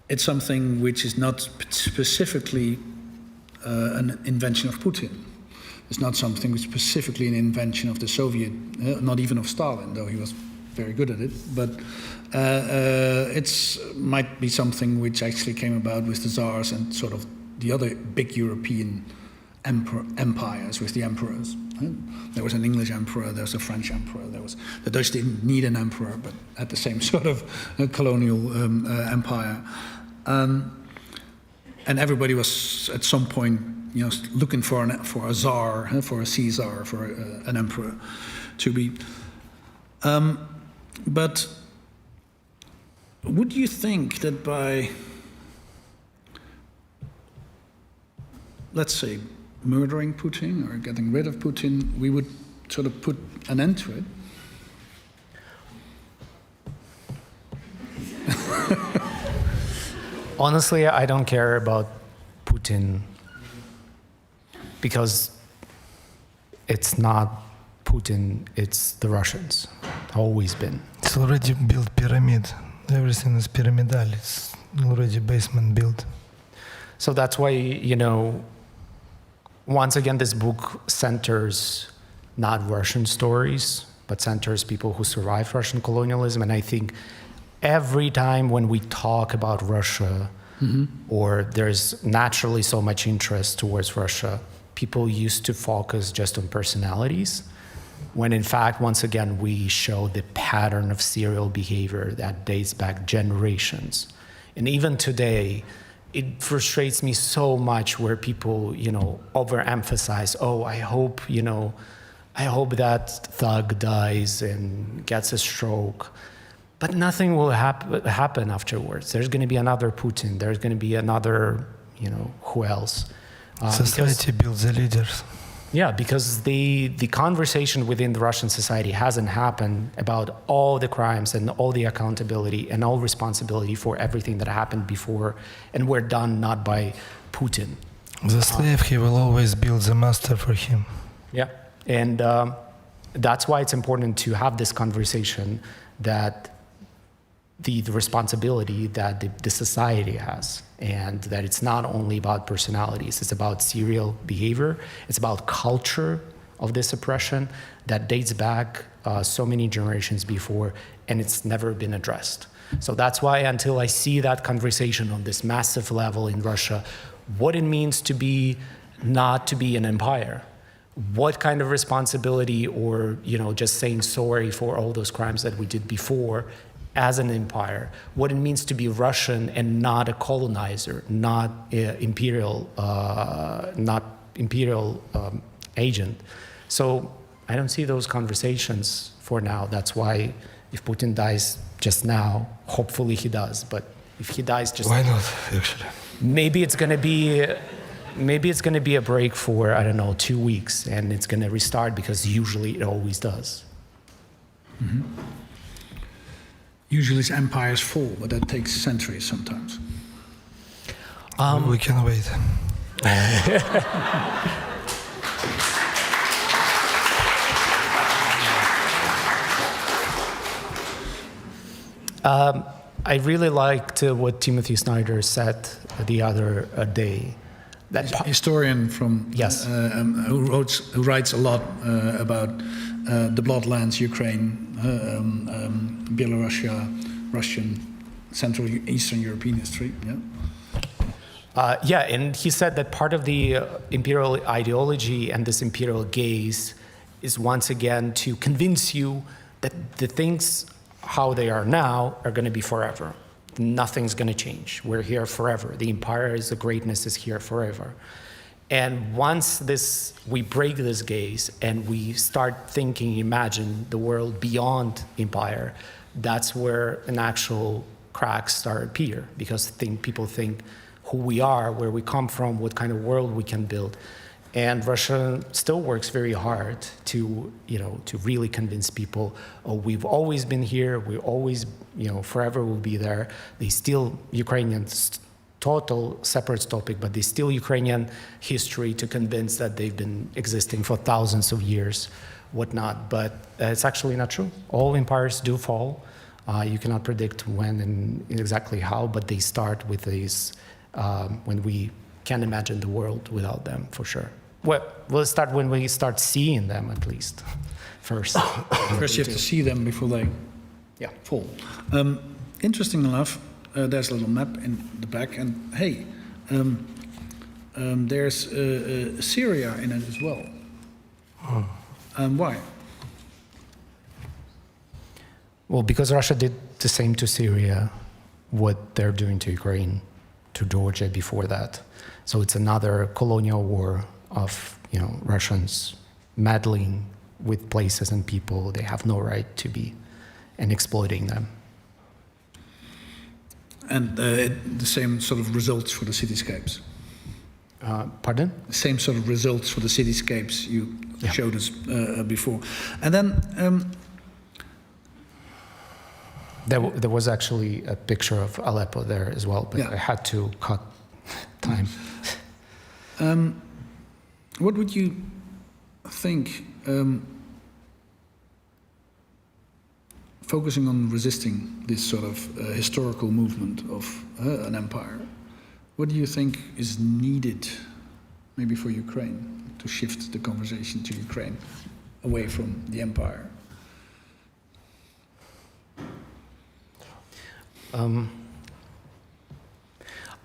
It's something which is not specifically an invention of Putin. It's not something which is specifically an invention of the Soviet, not even of Stalin, though he was very good at it. But it might be something which actually came about with the Tsars and sort of the other big European empires with the emperors. There was an English emperor, there was a French emperor, the Dutch didn't need an emperor, but had the same sort of colonial empire. And everybody was at some point, looking for a czar, for a Caesar, for an emperor to be. But would you think that by, let's say, murdering Putin or getting rid of Putin, we would sort of put an end to it? Honestly, I don't care about Putin because it's not Putin, it's the Russians. Always been. It's already built pyramid. Everything is pyramidal. It's already basement built. So that's why, once again, this book centers not Russian stories, but centers people who survived Russian colonialism. And I think every time when we talk about Russia, or there's naturally so much interest towards Russia, people used to focus just on personalities, when in fact, once again, we show the pattern of serial behavior that dates back generations. And even today, it frustrates me so much where people, overemphasize, I hope that thug dies and gets a stroke. But nothing will happen afterwards. There's going to be another Putin. There's going to be another, who else? Society builds the leaders. Yeah, because the conversation within the Russian society hasn't happened about all the crimes and all the accountability and all responsibility for everything that happened before and were done not by Putin. The slave, he will always build the master for him. Yeah. And that's why it's important to have this conversation, that the responsibility that the society has, and that it's not only about personalities, it's about serial behavior, it's about culture of this oppression that dates back so many generations before, and it's never been addressed. So that's why, until I see that conversation on this massive level in Russia, what it means to be, not to be an empire, what kind of responsibility, or just saying sorry for all those crimes that we did before as an empire, what it means to be Russian and not a colonizer, not imperial agent. So I don't see those conversations for now. That's why if Putin dies just now, hopefully he does, but if he dies just Why not, actually? maybe it's going to be a break for, I don't know, 2 weeks, and it's going to restart, because usually it always does. Mm-hmm. Usually empires fall, but that takes centuries sometimes. We can wait. I really liked what Timothy Snyder said the other day. That historian from yes, who writes a lot about the bloodlands, Ukraine, Belarus, Russian, Central Eastern European history. Yeah, and he said that part of the imperial ideology and this imperial gaze is once again to convince you that the things how they are now are going to be forever. Nothing's going to change. We're here forever. The empire the greatness is here forever. And once we break this gaze and we start thinking, imagine the world beyond empire, that's where an actual cracks start appear, because people think who we are, where we come from, what kind of world we can build. And Russia still works very hard to really convince people, oh, we've always been here, we always, forever will be there. They steal Ukrainians, total separate topic, but they steal Ukrainian history to convince that they've been existing for thousands of years, whatnot. But it's actually not true. All empires do fall. You cannot predict when and exactly how, but they start with these, when we can't imagine the world without them, for sure. Well, we'll start when we start seeing them, at least, first. First you have to see them before they fall. Interesting enough, there's a little map in the back, and hey, there's Syria in it as well. Why? Well, because Russia did the same to Syria, what they're doing to Ukraine, to Georgia before that. So it's another colonial war of Russians meddling with places and people they have no right to be, and exploiting them. And the same sort of results for the cityscapes. Pardon? The same sort of results for the cityscapes you showed us before. And then there was actually a picture of Aleppo there as well, but I had to cut time. What would you think, focusing on resisting this sort of historical movement of an empire, what do you think is needed, maybe for Ukraine, to shift the conversation to Ukraine away from the empire?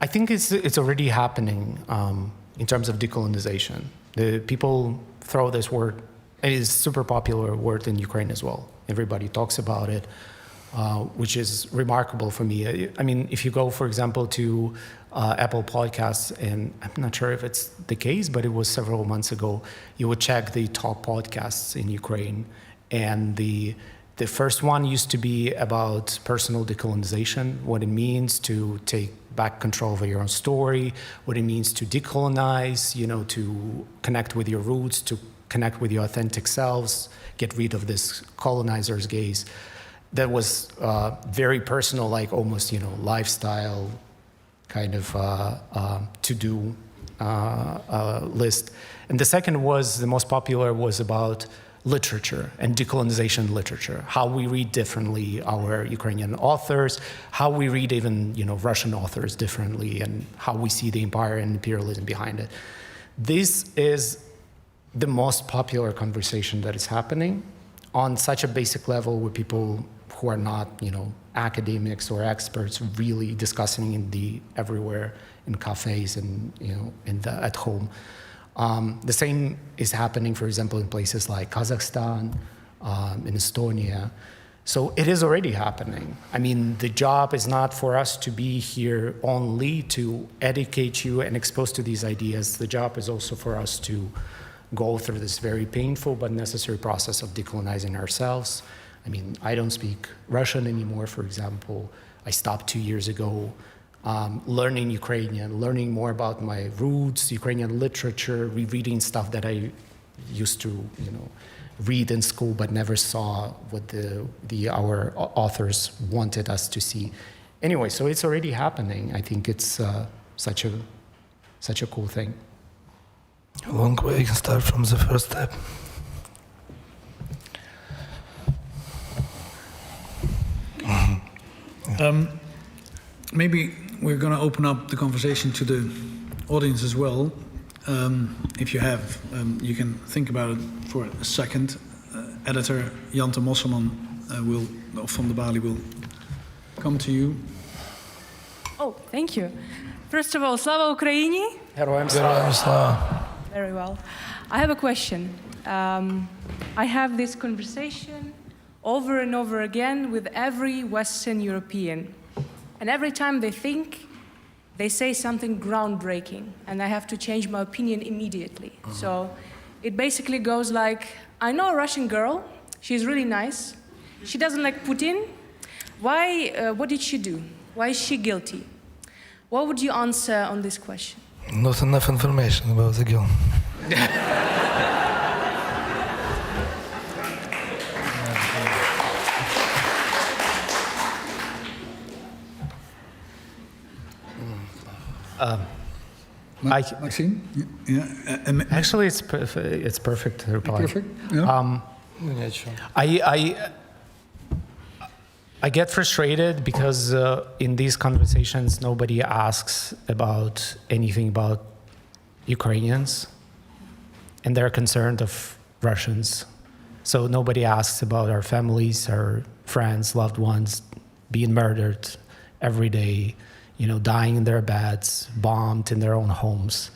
I think it's already happening in terms of decolonization. The people throw this word, it is a super popular word in Ukraine as well. Everybody talks about it, which is remarkable for me. I mean, if you go, for example, to Apple Podcasts, and I'm not sure if it's the case, but it was several months ago, you would check the top podcasts in Ukraine, and the first one used to be about personal decolonization, what it means to take back control over your own story, what it means to decolonize, to connect with your roots, to connect with your authentic selves, get rid of this colonizer's gaze. That was very personal, like almost, lifestyle kind of to-do list. And the second was, the most popular was about literature and decolonization literature, how we read differently our Ukrainian authors, how we read even Russian authors differently, and how we see the empire and imperialism behind it. This is the most popular conversation that is happening on such a basic level with people who are not, academics or experts really discussing everywhere in cafes and at home. The same is happening, for example, in places like Kazakhstan, in Estonia. So it is already happening. I mean, the job is not for us to be here only to educate you and expose to these ideas. The job is also for us to go through this very painful but necessary process of decolonizing ourselves. I mean, I don't speak Russian anymore, for example. I stopped 2 years ago. Learning Ukrainian, learning more about my roots, Ukrainian literature, rereading stuff that I used to, read in school but never saw what our authors wanted us to see. Anyway, so it's already happening. I think it's such a cool thing. A long way, you can start from the first step. Maybe we're going to open up the conversation to the audience as well. If you have, you can think about it for a second. Editor Jante Mosselman from the Balie will come to you. Oh, thank you. First of all, Slava Ukraini. Героям слава. Very well. I have a question. I have this conversation over and over again with every Western European. And every time they say something groundbreaking, and I have to change my opinion immediately. So it basically goes like, I know a Russian girl, she's really nice, she doesn't like Putin. Why, what did she do? Why is she guilty? What would you answer on this question? Not enough information about the girl. Maksym? Yeah. Actually, it's perfect reply. Perfect. Yeah. I get frustrated because in these conversations nobody asks about anything about Ukrainians, and they're concerned of Russians. So nobody asks about our families, our friends, loved ones being murdered every day, dying in their beds, bombed in their own homes.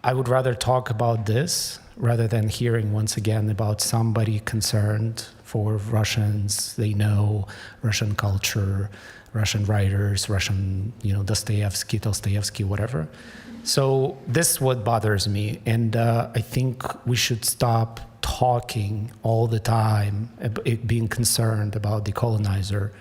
I would rather talk about this rather than hearing once again about somebody concerned for Russians. They know Russian culture, Russian writers, Russian, Dostoevsky, whatever. So this is what bothers me. And I think we should stop talking all the time, being concerned about the colonizer,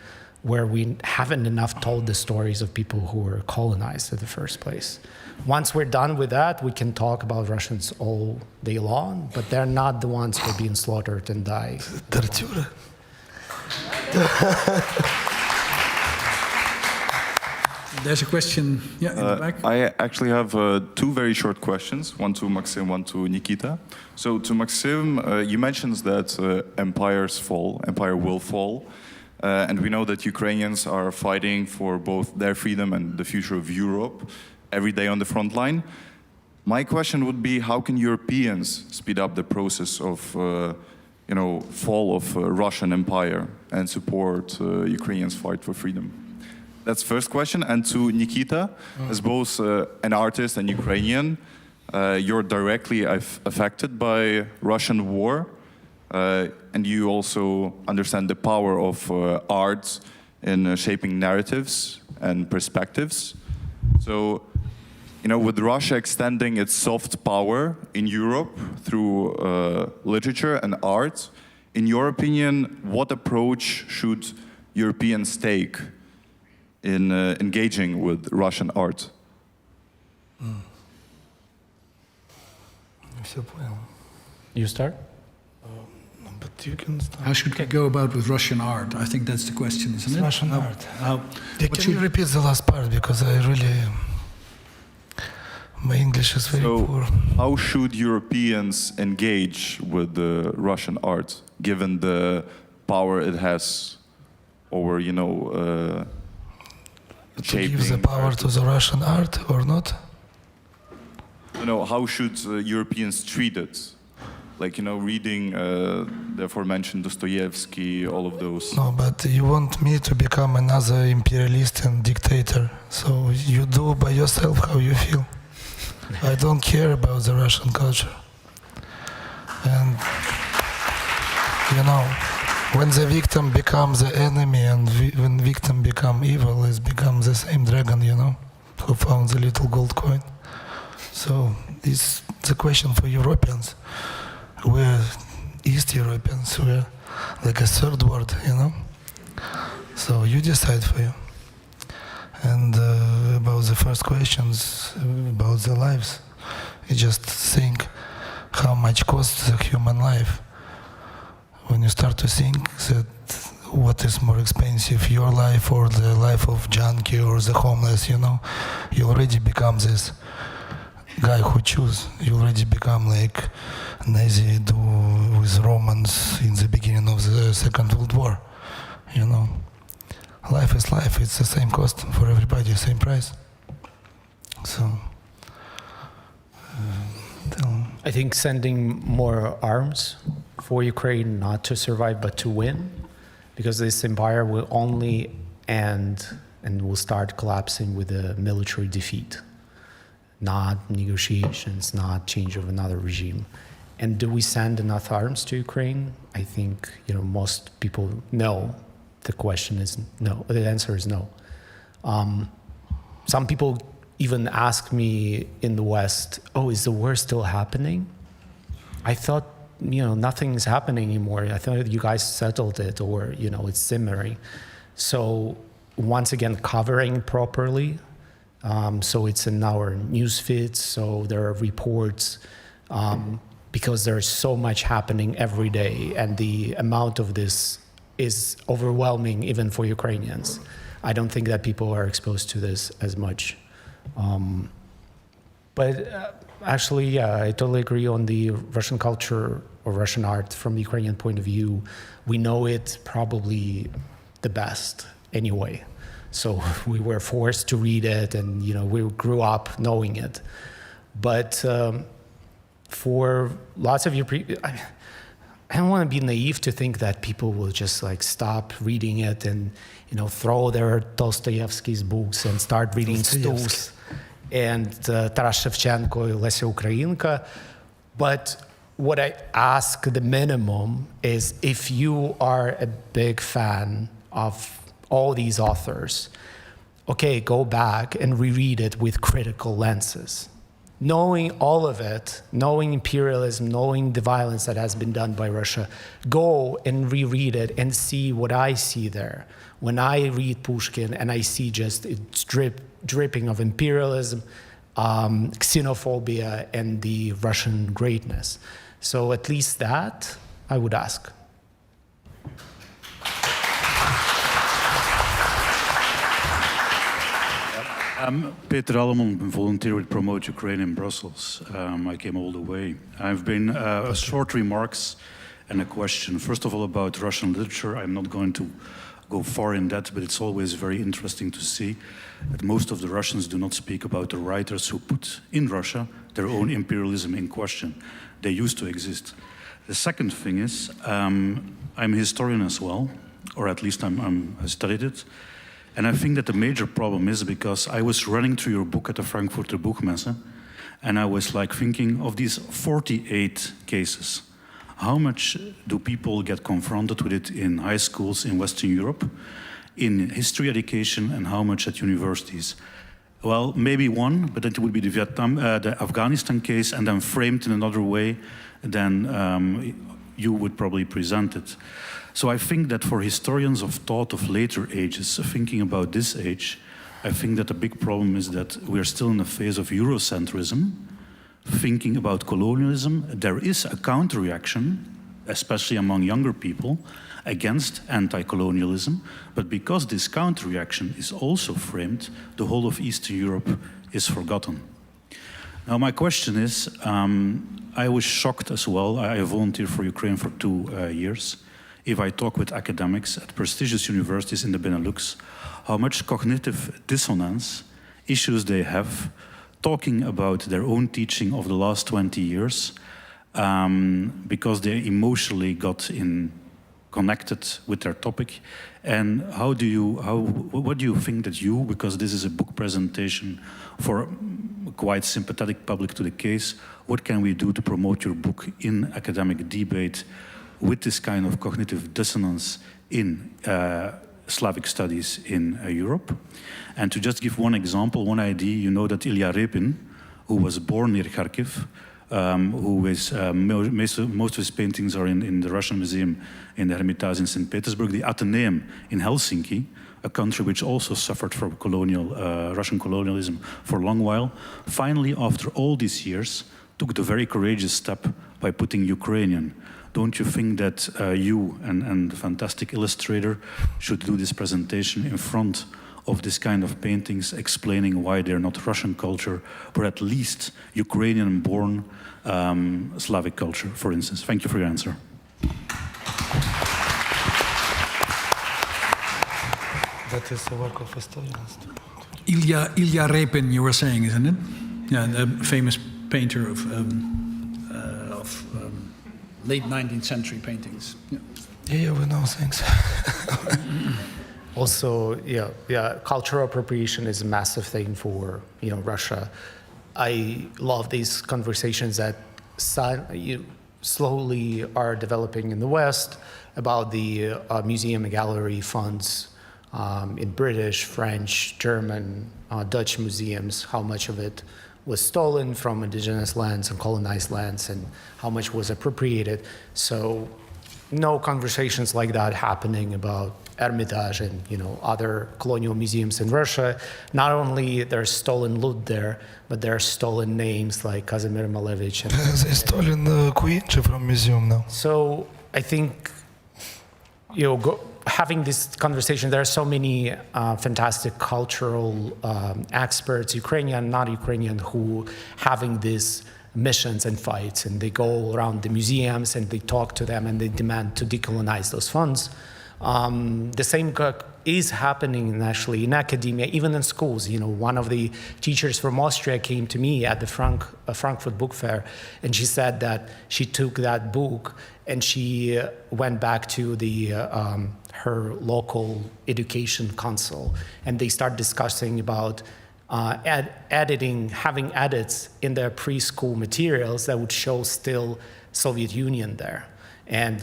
where we haven't enough told the stories of people who were colonized in the first place. Once we're done with that, we can talk about Russians all day long, but they're not the ones who are being slaughtered and die. Tortura. There's a question in the back. I actually have two very short questions, one to Maksym, one to Nikita. So to Maksym, you mentioned that empire will fall. And we know that Ukrainians are fighting for both their freedom and the future of Europe every day on the front line. My question would be, how can Europeans speed up the process of, fall of Russian empire and support Ukrainians' fight for freedom? That's the first question. And to Nikita, as both an artist and Ukrainian, you're directly affected by Russian war. And you also understand the power of art in shaping narratives and perspectives. So, with Russia extending its soft power in Europe through literature and art, in your opinion, what approach should Europeans take in engaging with Russian art? You start? But you can start. How should we go about with Russian art? I think that's the question, isn't it? Russian art. How, Can you repeat the last part, because I really... My English is very poor. How should Europeans engage with the Russian art, given the power it has over, To shaping? give the power to the Russian art or not? How should Europeans treat it? Like, reading the aforementioned Dostoevsky, all of those. No, but you want me to become another imperialist and dictator. So you do by yourself how you feel. I don't care about the Russian culture. And, when the victim becomes the enemy and when victim become evil, it becomes the same dragon, who found the little gold coin. So it's the question for Europeans. We're East Europeans, we're like a third world, So you decide for you. And about the first questions, about the lives, you just think how much costs the human life. When you start to think that what is more expensive, your life or the life of junkie or the homeless, you already become this guy who choose. You already become like Nazi do with Romans in the beginning of the Second World War. Life is life. It's the same cost for everybody, same price. So, I think sending more arms for Ukraine, not to survive but to win, because this empire will only end and will start collapsing with a military defeat, not negotiations, not change of another regime. And do we send enough arms to Ukraine? I think most people know. The question is no. The answer is no. Some people even ask me in the West, "Oh, is the war still happening?" I thought, nothing is happening anymore. I thought you guys settled it, or it's simmering. So once again, covering properly. So it's in our news feeds. So there are reports. Because there's so much happening every day, and the amount of this is overwhelming even for Ukrainians. I don't think that people are exposed to this as much. But actually, yeah, I totally agree on the Russian culture or Russian art from the Ukrainian point of view. We know it probably the best anyway. So we were forced to read it, and we grew up knowing it. But for lots of Europeans, I don't want to be naive to think that people will just stop reading it and throw their Dostoevsky's books and start reading Stus and Taras Shevchenko, Lesya Ukrainka. But what I ask the minimum is, if you are a big fan of all these authors, okay, go back and reread it with critical lenses. Knowing all of it, knowing imperialism, knowing the violence that has been done by Russia, go and reread it and see what I see there. When I read Pushkin and I see just it's dripping of imperialism, xenophobia, and the Russian greatness. So at least that, I would ask. I'm Peter Alleman, I'm volunteer with Promote Ukraine in Brussels. I came all the way. I've been short remarks and a question. First of all, about Russian literature. I'm not going to go far in that, but it's always very interesting to see that most of the Russians do not speak about the writers who put in Russia their own imperialism in question. They used to exist. The second thing is, I'm a historian as well, or at least I studied it. And I think that the major problem is because I was running through your book at the Frankfurter Buchmesse, and I was thinking of these 48 cases. How much do people get confronted with it in high schools in Western Europe, in history education, and how much at universities? Well, maybe one, but it would be the Afghanistan case, and then framed in another way than you would probably present it. So I think that for historians of thought of later ages, thinking about this age, I think that the big problem is that we are still in a phase of Eurocentrism, thinking about colonialism. There is a counter-reaction, especially among younger people, against anti-colonialism, but because this counter-reaction is also framed, the whole of Eastern Europe is forgotten. Now, my question is, I was shocked as well. I volunteered for Ukraine for 2 years. If I talk with academics at prestigious universities in the Benelux, how much cognitive dissonance issues they have talking about their own teaching of the last 20 years because they emotionally got connected with their topic. And what do you think that because this is a book presentation for a quite sympathetic public to the case, what can we do to promote your book in academic debate with this kind of cognitive dissonance in Slavic studies in Europe? And to just give one example, one idea, you know that Ilya Repin, who was born near Kharkiv, who is, most of his paintings are in the Russian Museum in the Hermitage in St. Petersburg, the Athenaeum in Helsinki, a country which also suffered from Russian colonialism for a long while, finally, after all these years, took the very courageous step by putting Ukrainian. Don't you think that you and the fantastic illustrator should do this presentation in front of this kind of paintings, explaining why they're not Russian culture, but at least Ukrainian-born Slavic culture, for instance? Thank you for your answer. That is a work of historians. Ilya Repin, you were saying, isn't it? Yeah, the famous painter of late 19th century paintings. Yeah, we know, thanks. Also, cultural appropriation is a massive thing for Russia. I love these conversations that slowly are developing in the West about the museum and gallery funds in British, French, German, Dutch museums, how much of it was stolen from indigenous lands and colonized lands and how much was appropriated. So no conversations like that happening about Hermitage and other colonial museums in Russia. Not only there's stolen loot there, but there are stolen names like Kazimir Malevich. They stolen Queen from museum now. So I think having this conversation, there are so many fantastic cultural experts, Ukrainian, not Ukrainian, who having these missions and fights, and they go around the museums and they talk to them and they demand to decolonize those funds. The same is happening actually in academia, even in schools. One of the teachers from Austria came to me at the Frankfurt Book Fair, and she said that she took that book and she went back to her local education council, and they start discussing about having edits in their preschool materials that would show still Soviet Union there. And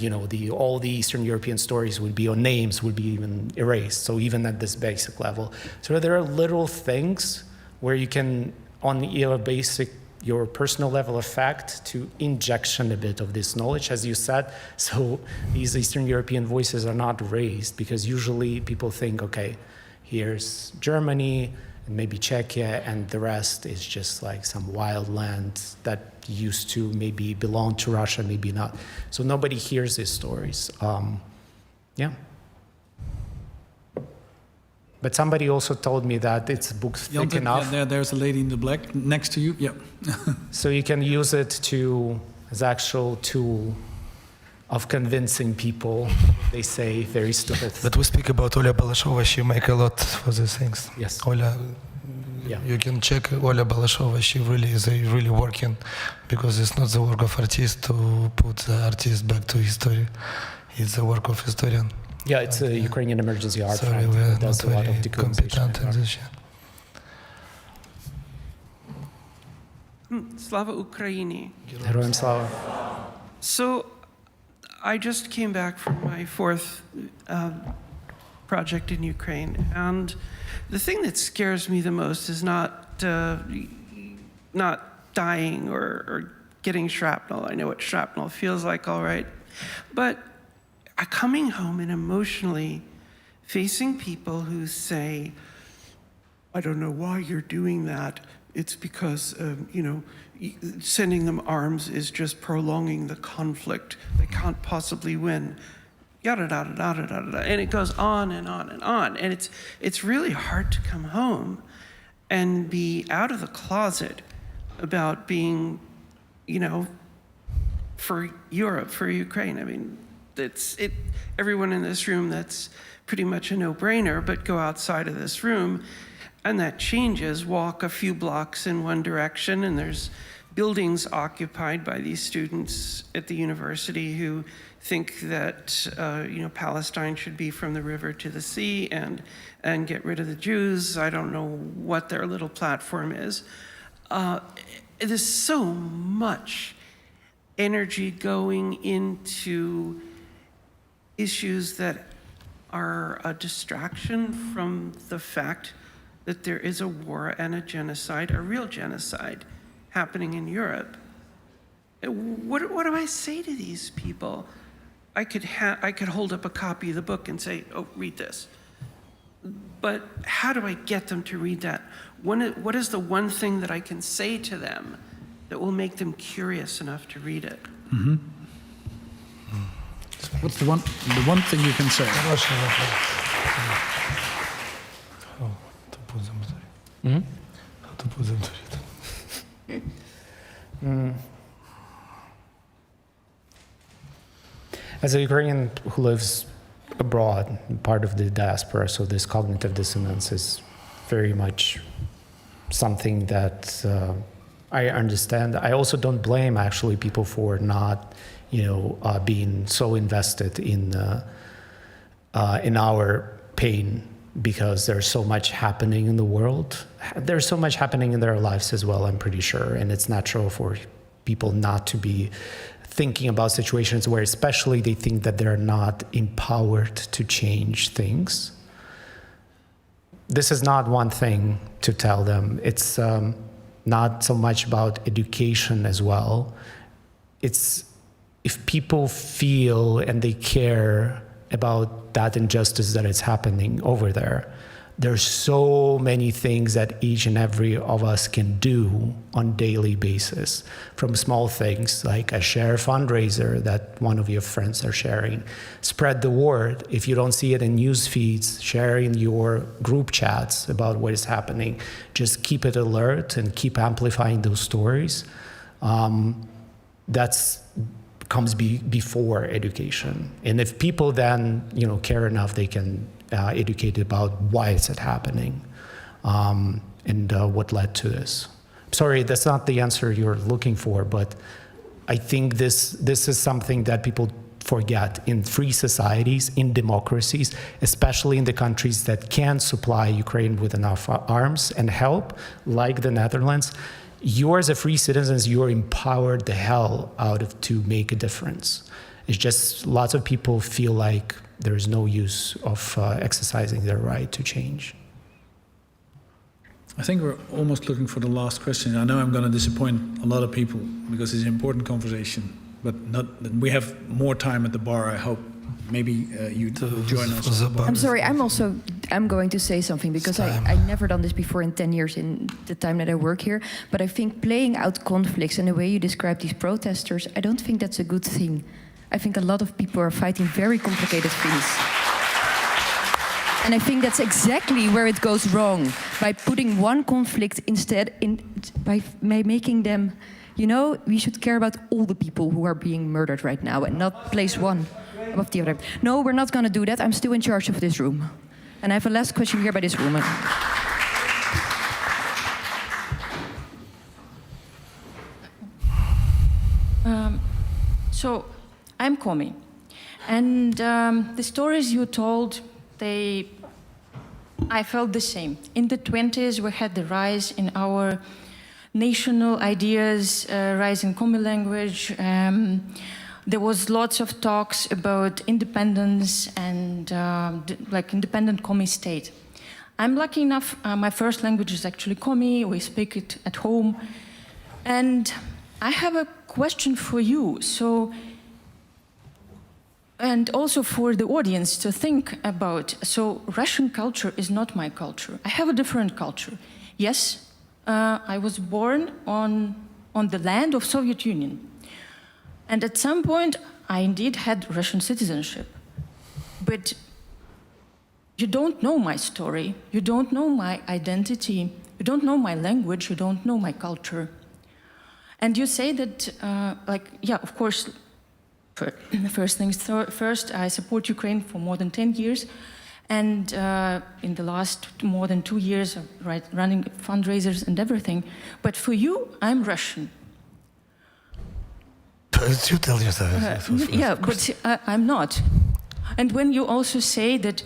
all the Eastern European stories would be, or names would be even erased. So even at this basic level. So there are little things where you can, on your personal level affect to injection a bit of this knowledge, as you said. So these Eastern European voices are not raised because usually people think, okay, here's Germany, and maybe Czechia, and the rest is just like some wild land that used to maybe belong to Russia, maybe not. So nobody hears these stories. But somebody also told me that it's books thick enough. Yeah, there's a lady in the black next to you. Yeah. So you can use it as actual tool of convincing people. They say very stupid. But we speak about Oля Balashova. She make a lot for these things. Yes. Oля, you can check Oля Balashova. She really is really working, because it's not the work of artist to put the artist back to history. It's the work of historian. Yeah, it's a Ukrainian emergency art Sorry, fund we are that does not a lot very of decolonization. competent in this. Slava Ukraini. Героям слава. So I just came back from my fourth project in Ukraine, and the thing that scares me the most is not dying or getting shrapnel. I know what shrapnel feels like, all right, but coming home and emotionally facing people who say, I don't know why you're doing that. It's because, sending them arms is just prolonging the conflict. They can't possibly win. Yada, da, da, da, da, da, da. And it goes on and on and on. And it's really hard to come home and be out of the closet about being, you know, for Europe, for Ukraine. I mean, everyone in this room, that's pretty much a no-brainer, but go outside of this room and that changes. Walk a few blocks in one direction and there's buildings occupied by these students at the university who think that you know, Palestine should be from the river to the sea and get rid of the Jews. I don't know what their little platform is. There's so much energy going into issues that are a distraction from the fact that there is a war and a genocide, a real genocide, happening in Europe. What do I say to these people? I could hold up a copy of the book and say, oh, read this. But how do I get them to read that? What is the one thing that I can say to them that will make them curious enough to read it? Mm-hmm. What's the one thing you can say? As a Ukrainian who lives abroad, part of the diaspora, so this cognitive dissonance is very much something that I understand. I also don't blame actually people for not, being so invested in our pain, because there's so much happening in the world. There's so much happening in their lives as well, I'm pretty sure, and it's natural for people not to be thinking about situations where especially they think that they're not empowered to change things. This is not one thing to tell them. It's not so much about education as well. It's if people feel and they care about that injustice that is happening over there, there's so many things that each and every of us can do on a daily basis, from small things like a share fundraiser that one of your friends are sharing. Spread the word. If you don't see it in news feeds, share in your group chats about what is happening. Just keep it alert and keep amplifying those stories. That's comes before education. And if people then, care enough, they can educate about why is it happening and what led to this. Sorry, that's not the answer you're looking for, but I think this is something that people forget in free societies, in democracies, especially in the countries that can supply Ukraine with enough arms and help, like the Netherlands. You as a free citizens, you're empowered the hell out of to make a difference. It's just lots of people feel like there's no use of exercising their right to change. I think we're almost looking for the last question. I know I'm going to disappoint a lot of people because it's an important conversation, but we have more time at the bar, I hope. Maybe you join us. I'm sorry, I'm going to say something because I've never done this before in 10 years in the time that I work here. But I think playing out conflicts and the way you describe these protesters, I don't think that's a good thing. I think a lot of people are fighting very complicated things. And I think that's exactly where it goes wrong, by putting one conflict instead by making them, we should care about all the people who are being murdered right now and not place one above the other. No, we're not going to do that. I'm still in charge of this room. And I have a last question here by this woman. So I'm Komi. And the stories you told, I felt the same. In the 20s, we had the rise in our national ideas, rise in Komi language. There was lots of talks about independence and independent Komi state. I'm lucky enough, my first language is actually Komi, we speak it at home. And I have a question for you, and also for the audience to think about. So Russian culture is not my culture. I have a different culture. Yes, I was born on the land of Soviet Union. And at some point, I indeed had Russian citizenship. But you don't know my story, you don't know my identity, you don't know my language, you don't know my culture. And you say that, of course, first things first, I support Ukraine for more than 10 years. And in the last more than 2 years, running fundraisers and everything. But for you, I'm Russian. You tell yourself. Yeah, but I'm not. And when you also say that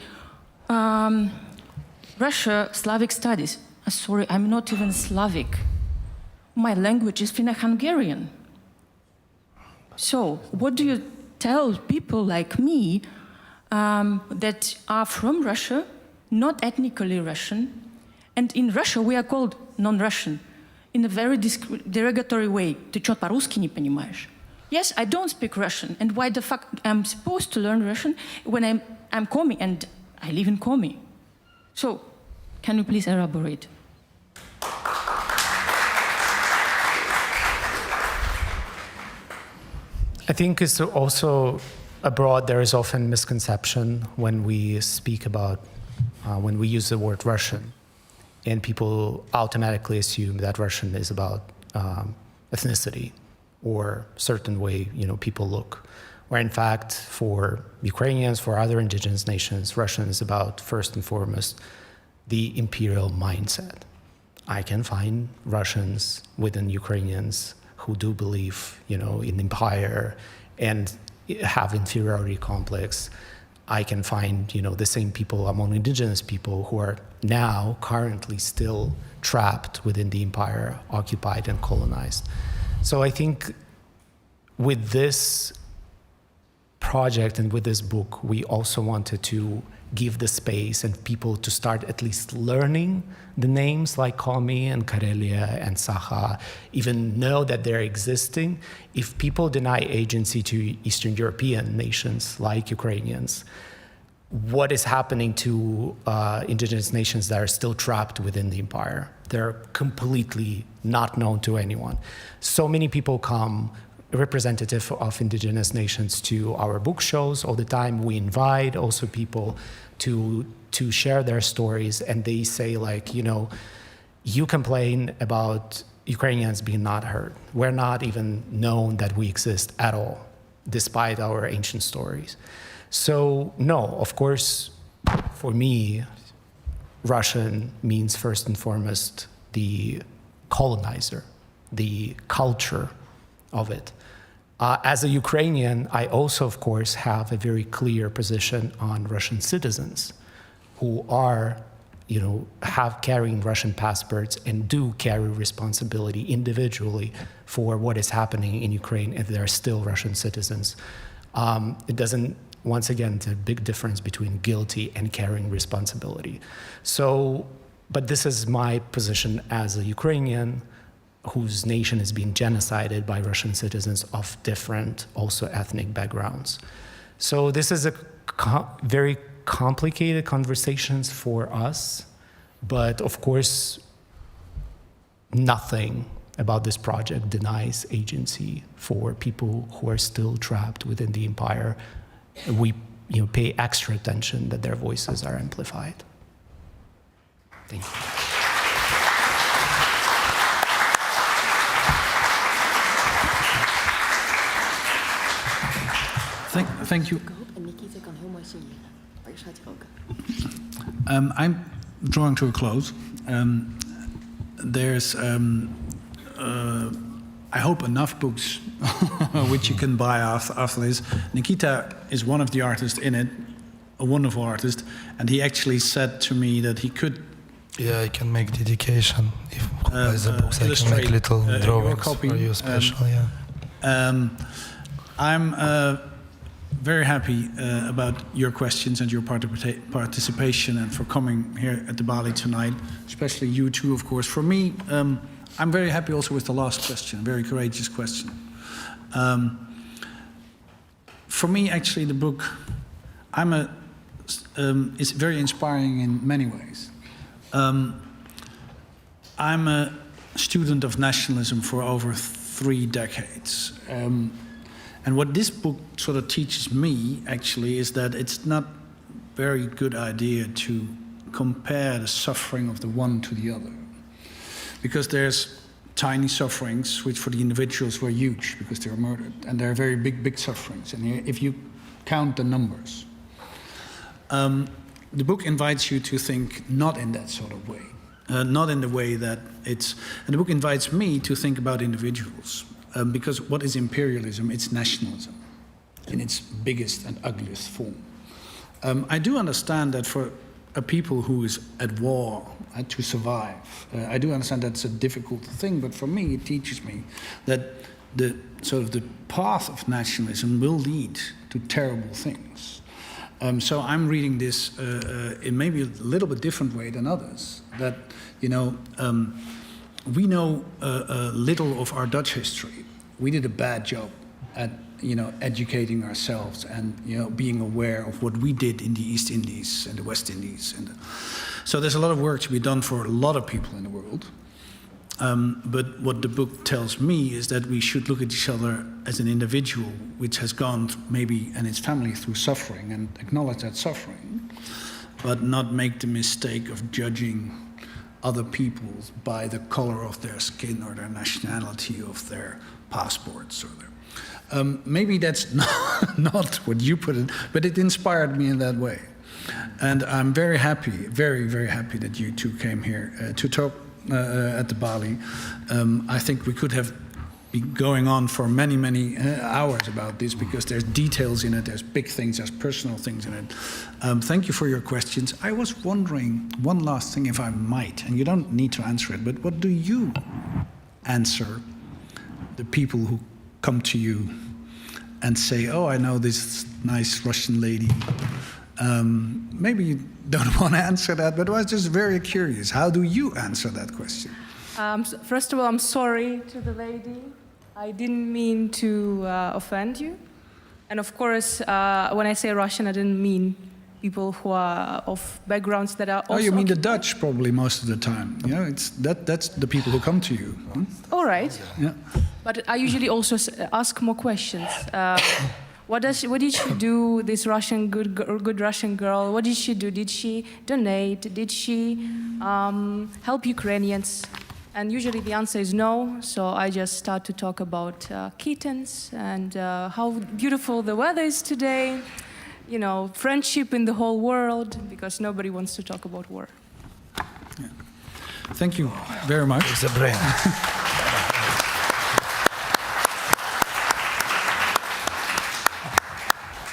Russia, Slavic studies, sorry, I'm not even Slavic. My language is Finno-Hungarian. So what do you tell people like me that are from Russia, not ethnically Russian, and in Russia we are called non-Russian in a very derogatory way. Ты чё по-русски не понимаешь? Yes, I don't speak Russian, and why the fuck I'm supposed to learn Russian when I'm Komi and I live in Komi? So, can you please elaborate? I think it's also abroad there is often misconception when we speak about, when we use the word Russian, and people automatically assume that Russian is about ethnicity or certain way, people look. Where in fact, for Ukrainians, for other indigenous nations, Russian is about, first and foremost, the imperial mindset. I can find Russians within Ukrainians who do believe, in empire and have inferiority complex. I can find, the same people among indigenous people who are now currently still trapped within the empire, occupied and colonized. So I think with this project and with this book, we also wanted to give the space and people to start at least learning the names like Komi and Karelia and Sakha, even know that they're existing. If people deny agency to Eastern European nations like Ukrainians, what is happening to indigenous nations that are still trapped within the empire? They're completely not known to anyone. So many people come, representative of indigenous nations, to our book shows all the time. We invite also people to share their stories, and they say you complain about Ukrainians being not heard. We're not even known that we exist at all, despite our ancient stories. So no, of course, for me, Russian means first and foremost the colonizer, the culture of it. As a Ukrainian, I also, of course, have a very clear position on Russian citizens who are, carrying Russian passports and do carry responsibility individually for what is happening in Ukraine if they're still Russian citizens. It doesn't, once again, it's a big difference between guilty and carrying responsibility. So, but this is my position as a Ukrainian whose nation is being genocided by Russian citizens of different, also ethnic backgrounds. So this is a very complicated conversations for us, but of course, nothing about this project denies agency for people who are still trapped within the empire. We pay extra attention that their voices are amplified. Thank you. Thank you. I'm drawing to a close. There's, I hope, enough books which you can buy after this. Nikita is one of the artists in it, a wonderful artist, and he actually said to me that he could. Yeah, I can make dedication. If who buys the books, I can make little drawings for you special. I'm very happy about your questions and your participation and for coming here at the Balie tonight, especially you two, of course. For me, I'm very happy also with the last question, a very courageous question. For me, actually, the book, is very inspiring in many ways. I'm a student of nationalism for over 3 decades. And what this book sort of teaches me, actually, is that it's not a very good idea to compare the suffering of the one to the other. Because there's tiny sufferings, which for the individuals were huge because they were murdered. And there are very big sufferings. And if you count the numbers, the book invites you to think not in that sort of way. Not in the way that it's... And the book invites me to think about individuals. Because what is imperialism? It's nationalism in its biggest and ugliest form. I do understand that for a people who is at war to survive, I do understand that's a difficult thing, but for me it teaches me that the path of nationalism will lead to terrible things. So I'm reading this in maybe a little bit different way than others. That, we know little of our Dutch history. We did a bad job at, educating ourselves and, being aware of what we did in the East Indies and the West Indies. So there's a lot of work to be done for a lot of people in the world. But what the book tells me is that we should look at each other as an individual which has gone maybe and its family through suffering and acknowledge that suffering, but not make the mistake of judging other people by the color of their skin or their nationality of their passports or their... maybe that's not what you put it, but it inspired me in that way. And I'm very happy, very, very happy that you two came here to talk at the Balie. I think we could have been going on for many, many hours about this because there's details in it, there's big things, there's personal things in it. Thank you for your questions. I was wondering, one last thing if I might, and you don't need to answer it, but what do you answer the people who come to you and say, oh, I know this nice Russian lady. Maybe you don't want to answer that, but I was just very curious. How do you answer that question? First of all, I'm sorry to the lady. I didn't mean to offend you. And of course, when I say Russian, I didn't mean people who are of backgrounds that are also... Oh, you mean the Dutch probably most of the time. That's the people who come to you. Huh? All right. Yeah. But I usually also ask more questions. What did she do, this good Russian girl? What did she do? Did she donate? Did she help Ukrainians? And usually the answer is no, so I just start to talk about kittens and how beautiful the weather is today, friendship in the whole world, because nobody wants to talk about war. Yeah. Thank you very much. It's a brain.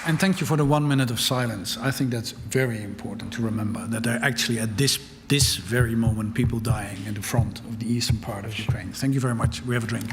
And thank you for the 1 minute of silence. I think that's very important to remember, that there are actually at this very moment people dying in the front of the eastern part of Ukraine. Thank you very much. We have a drink.